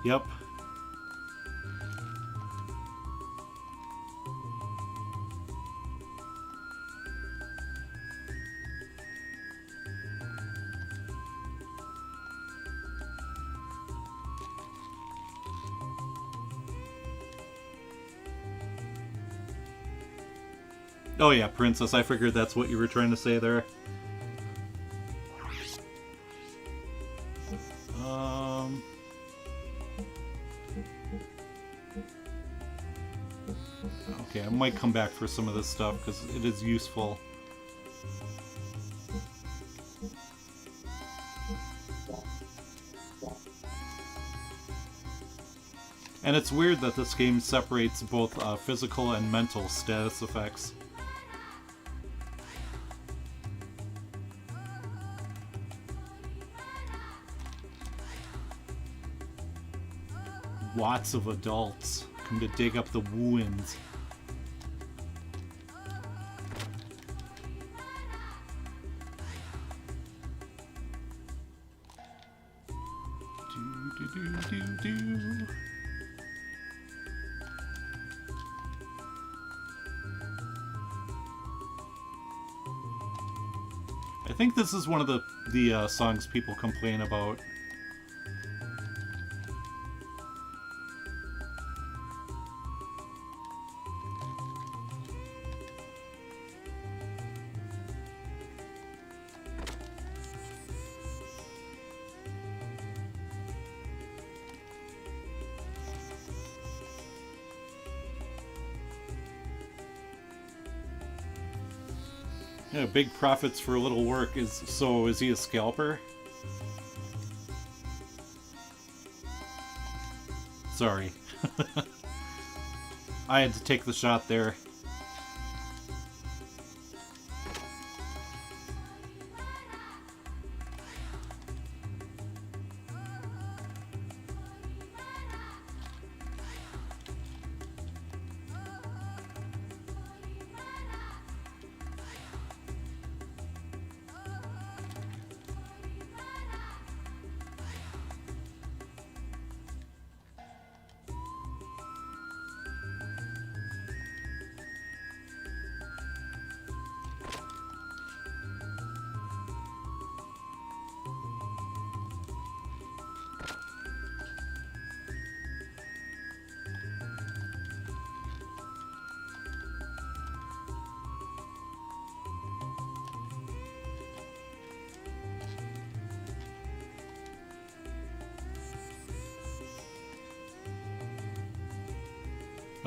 Speaker 1: Yep. Oh yeah, Princess, I figured that's what you were trying to say there. Okay, I might come back for some of this stuff because it is useful. And it's weird that this game separates both physical and mental status effects. Lots of adults come to dig up the ruins. Do. I think this is one of the songs people complain about. Yeah, big profits for little work. So is he a scalper? Sorry. I had to take the shot there.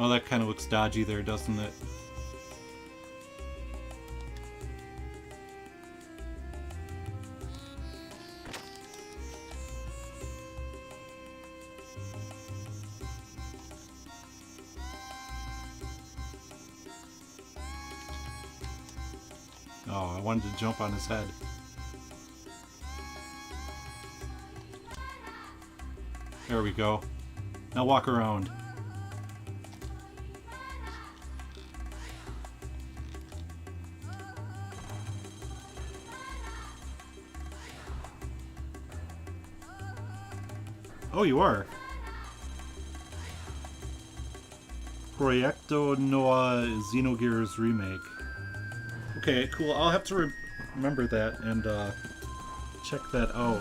Speaker 1: Oh, that kind of looks dodgy there, doesn't it? Oh, I wanted to jump on his head. There we go. Now walk around. Oh, you are. Proyecto Noah Xenogears remake. Okay, Okay, cool. I'll have to remember that and check that out.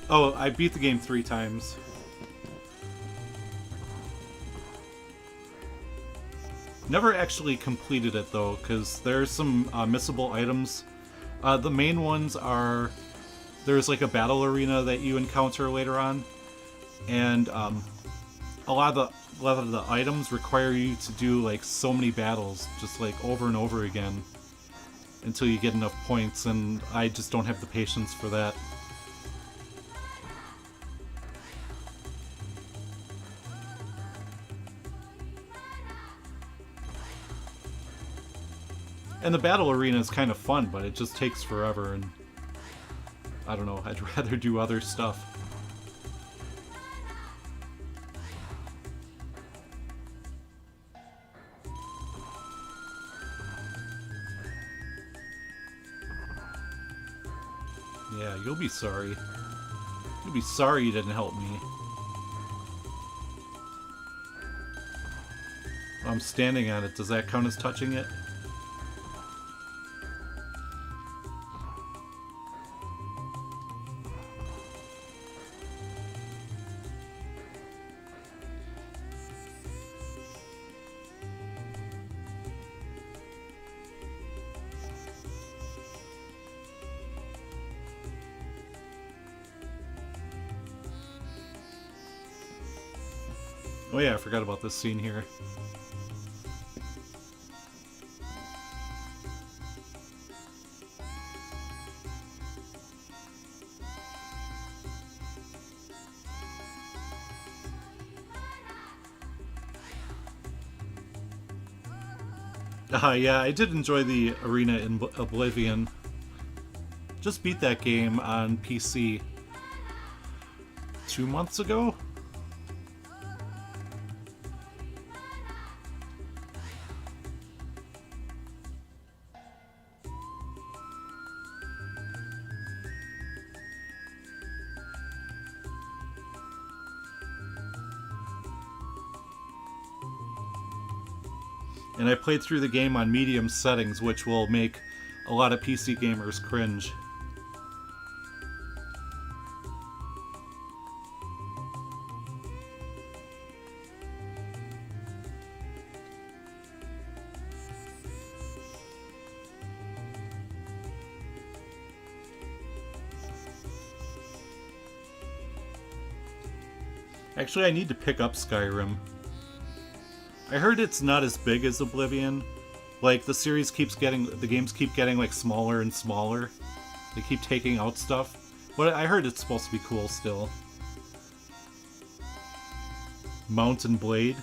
Speaker 1: Oh, I beat the game 3 times. Never actually completed it though, because there's some missable items. The main ones are there's like a battle arena that you encounter later on, and a lot of the items require you to do like so many battles, just like over and over again, until you get enough points, and I just don't have the patience for that. And the battle arena is kind of fun, but it just takes forever, and I don't know, I'd rather do other stuff. Yeah, you'll be sorry. You'll be sorry you didn't help me. I'm standing on it. Does that count as touching it? Oh yeah, I forgot about this scene here. Yeah, I did enjoy the arena in Oblivion. Just beat that game on PC 2 months ago? And I played through the game on medium settings, which will make a lot of PC gamers cringe. Actually, I need to pick up Skyrim. I heard it's not as big as Oblivion. Like, the games keep getting, like, smaller and smaller. They keep taking out stuff. But I heard it's supposed to be cool still. Mount and Blade.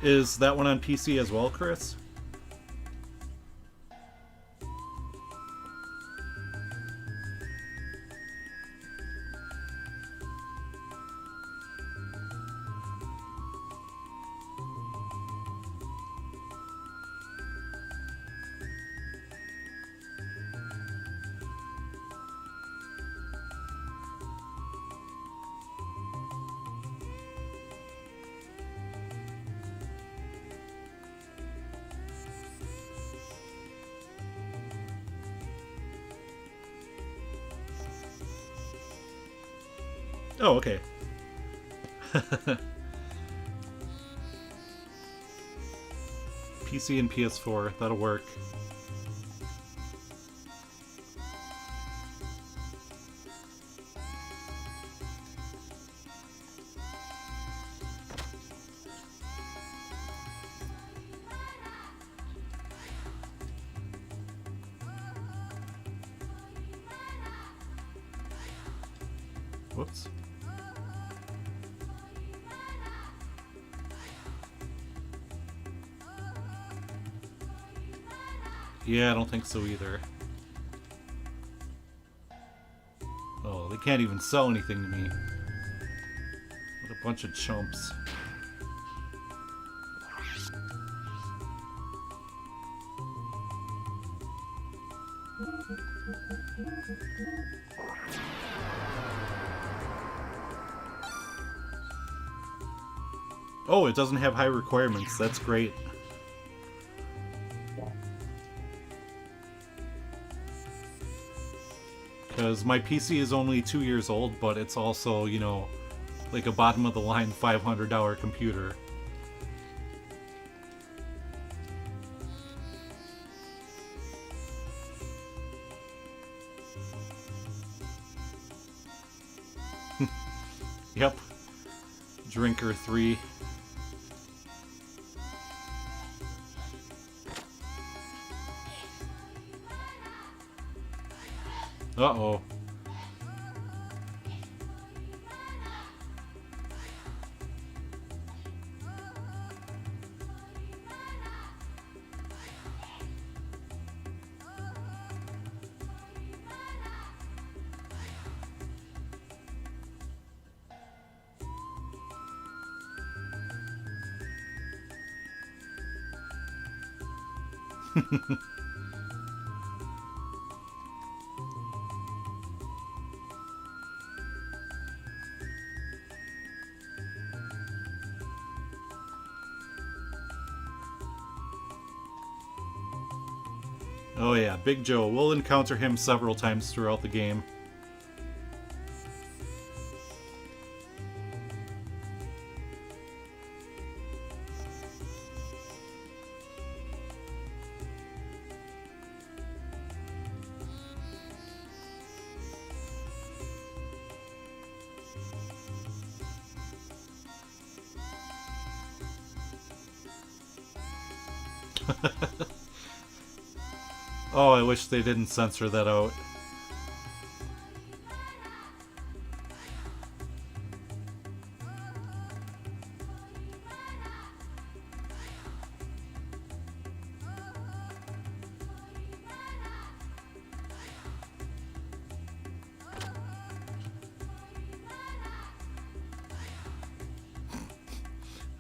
Speaker 1: Is that one on PC as well, Chris? Oh, okay. PC and PS4, that'll work. Whoops. Yeah, I don't think so either. Oh, they can't even sell anything to me. What a bunch of chumps. Oh, it doesn't have high requirements. That's great. Because my PC is only 2 years old, but it's also, you know, like a bottom-of-the-line $500 computer. Yep. Drinker 3. Uh-oh. Oh yeah, Big Joe. We'll encounter him several times throughout the game. Oh, I wish they didn't censor that out.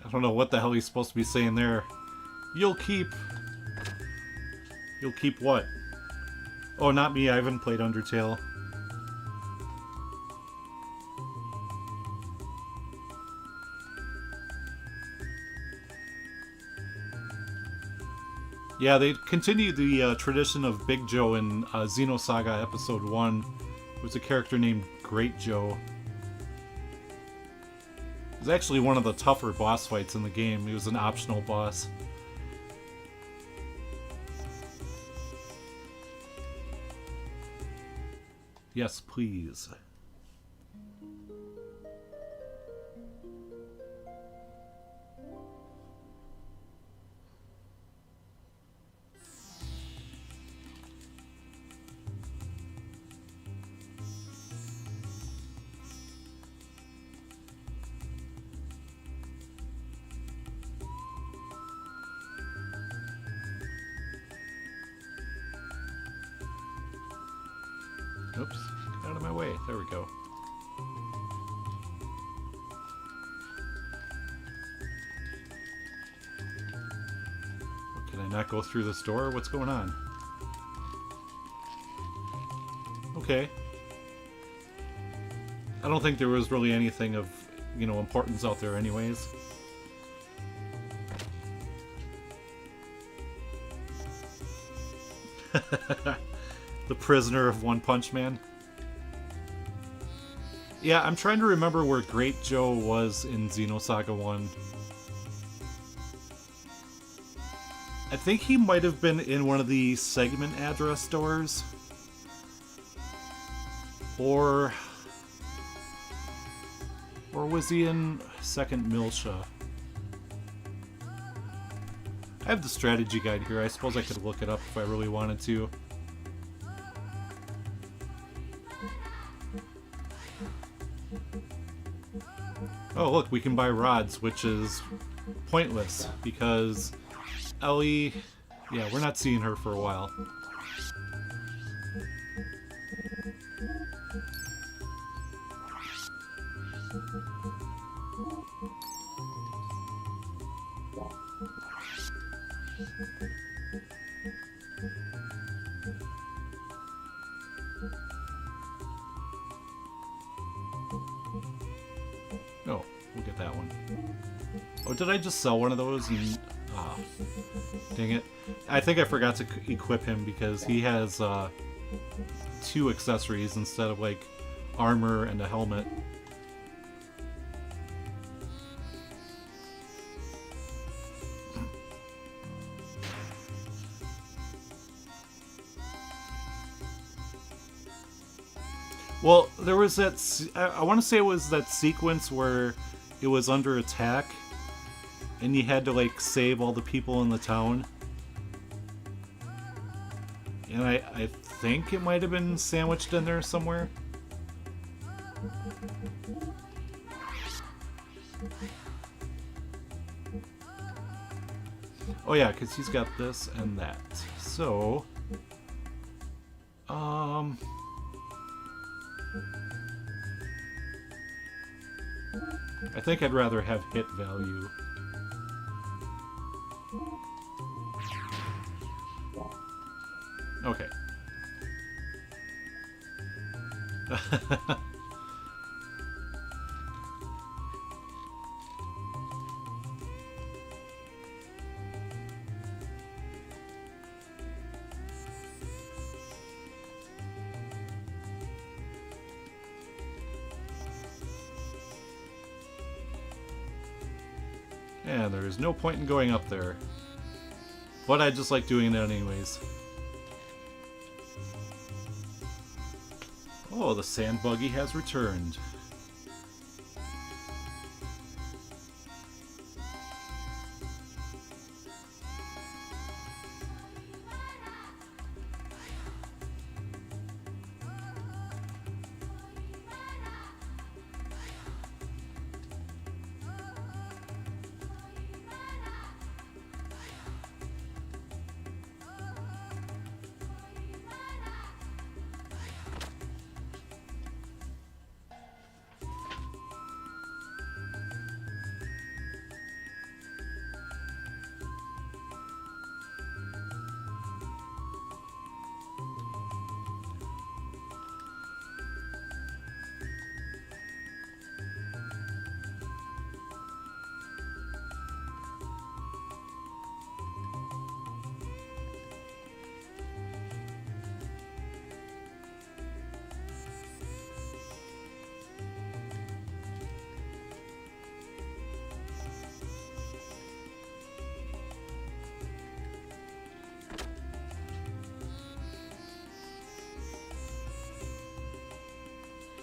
Speaker 1: I don't know what the hell he's supposed to be saying there. You'll keep what? Oh, not me. I haven't played Undertale. Yeah, they continued the tradition of Big Joe in Xenosaga Episode 1. There was a character named Great Joe. It was actually one of the tougher boss fights in the game. He was an optional boss. Yes, please. Oops, get out of my way. There we go. Can I not go through this door? What's going on? Okay. I don't think there was really anything of, you know, importance out there anyways. The prisoner of One Punch Man. Yeah, I'm trying to remember where Great Joe was in Xenosaga 1. I think he might have been in one of the segment address stores. Or was he in Second Milsha? I have the strategy guide here. I suppose I could look it up if I really wanted to. Oh, look, we can buy rods, which is pointless, because Ellie Yeah, we're not seeing her for a while. Oh, we'll get that one. Oh, did I just sell one of those? And oh, dang it. I think I forgot to equip him because he has 2 accessories instead of like armor and a helmet. Well, there was that... I want to say it was that sequence where it was under attack, and you had to, like, save all the people in the town. And I think it might have been sandwiched in there somewhere. Oh yeah, because he's got this and that. So... I think I'd rather have hit value. Okay. And there is no point in going up there. But I just like doing it anyways. Oh, the sand buggy has returned.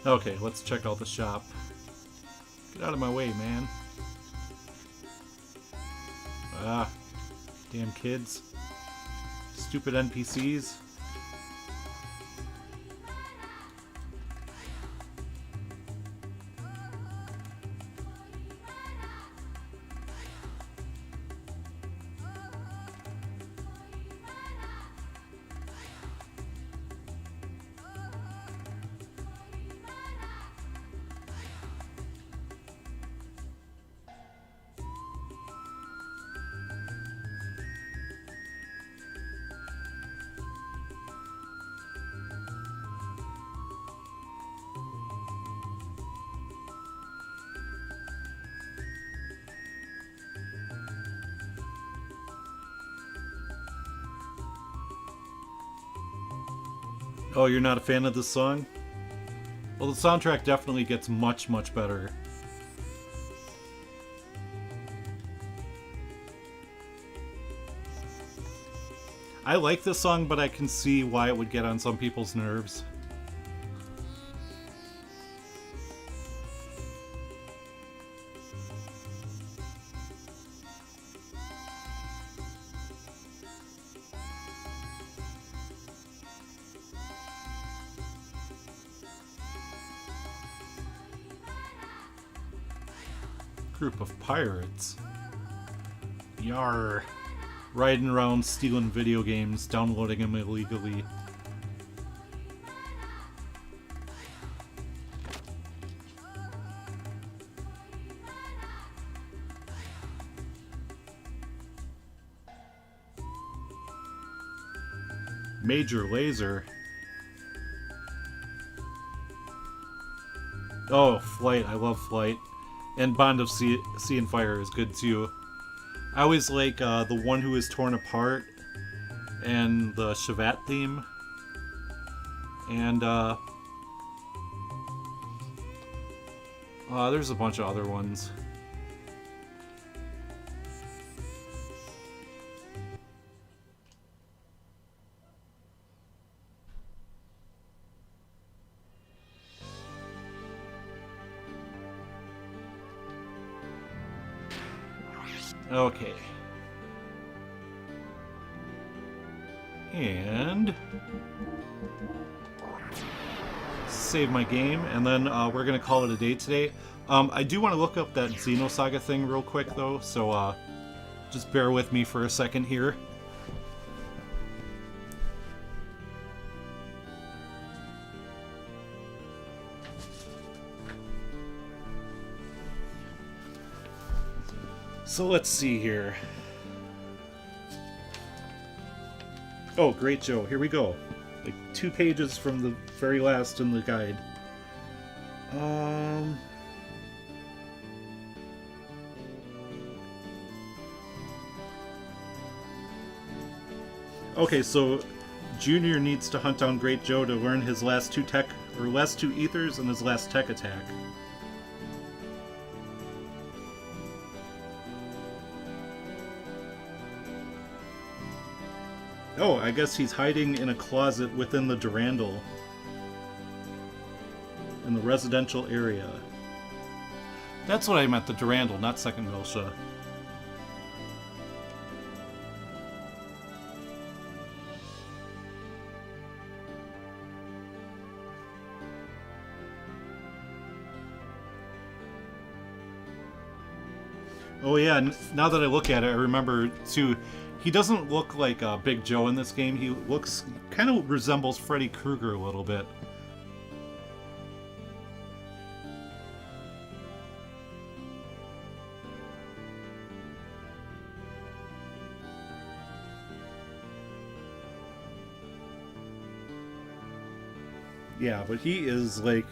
Speaker 1: Okay, let's check out the shop. Get out of my way, man. Ah, damn kids. Stupid NPCs. Oh, you're not a fan of this song? Well, the soundtrack definitely gets much, much better. I like this song, but I can see why it would get on some people's nerves. Group of pirates. Yarr. riding around stealing video games, downloading them illegally. Major Laser. Oh, Flight. I love Flight. And Bond of Sea and Fire is good too. I always like the One Who Is Torn Apart and the Shavat theme. And there's a bunch of other ones. Okay. And save my game, and then we're gonna call it a day today. I do want to look up that Xenosaga thing real quick though, so just bear with me for a second here. So let's see here. Oh, Great Joe. Here we go. Like 2 pages from the very last in the guide. Okay, so Junior needs to hunt down Great Joe to learn his last 2 ethers and his last tech attack. Oh, I guess he's hiding in a closet within the Durandal. In the residential area. That's what I meant, the Durandal, not Second Miltia. Oh yeah, now that I look at it, I remember too, he doesn't look like Big Joe in this game. He looks, kind of resembles Freddy Krueger a little bit. Yeah, but he is like,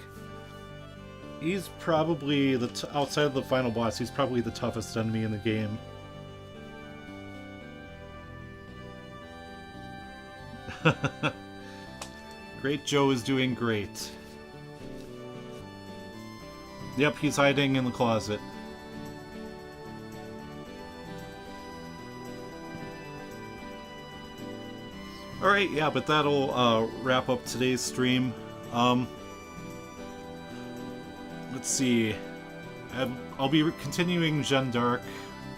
Speaker 1: he's probably outside of the final boss, he's probably the toughest enemy in the game. Great Joe is doing great. Yep, he's hiding in the closet. Alright, yeah, but that'll wrap up today's stream. Let's see. I'll be continuing Gen Dark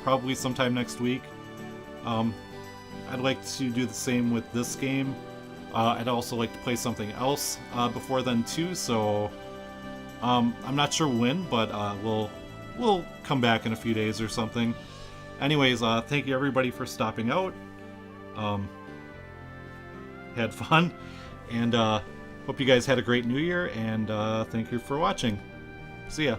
Speaker 1: probably sometime next week. I'd like to do the same with this game. I'd also like to play something else before then too, so I'm not sure when, but we'll come back in a few days or something. Anyways, thank you everybody for stopping out. Had fun, and hope you guys had a great New Year, and thank you for watching. See ya.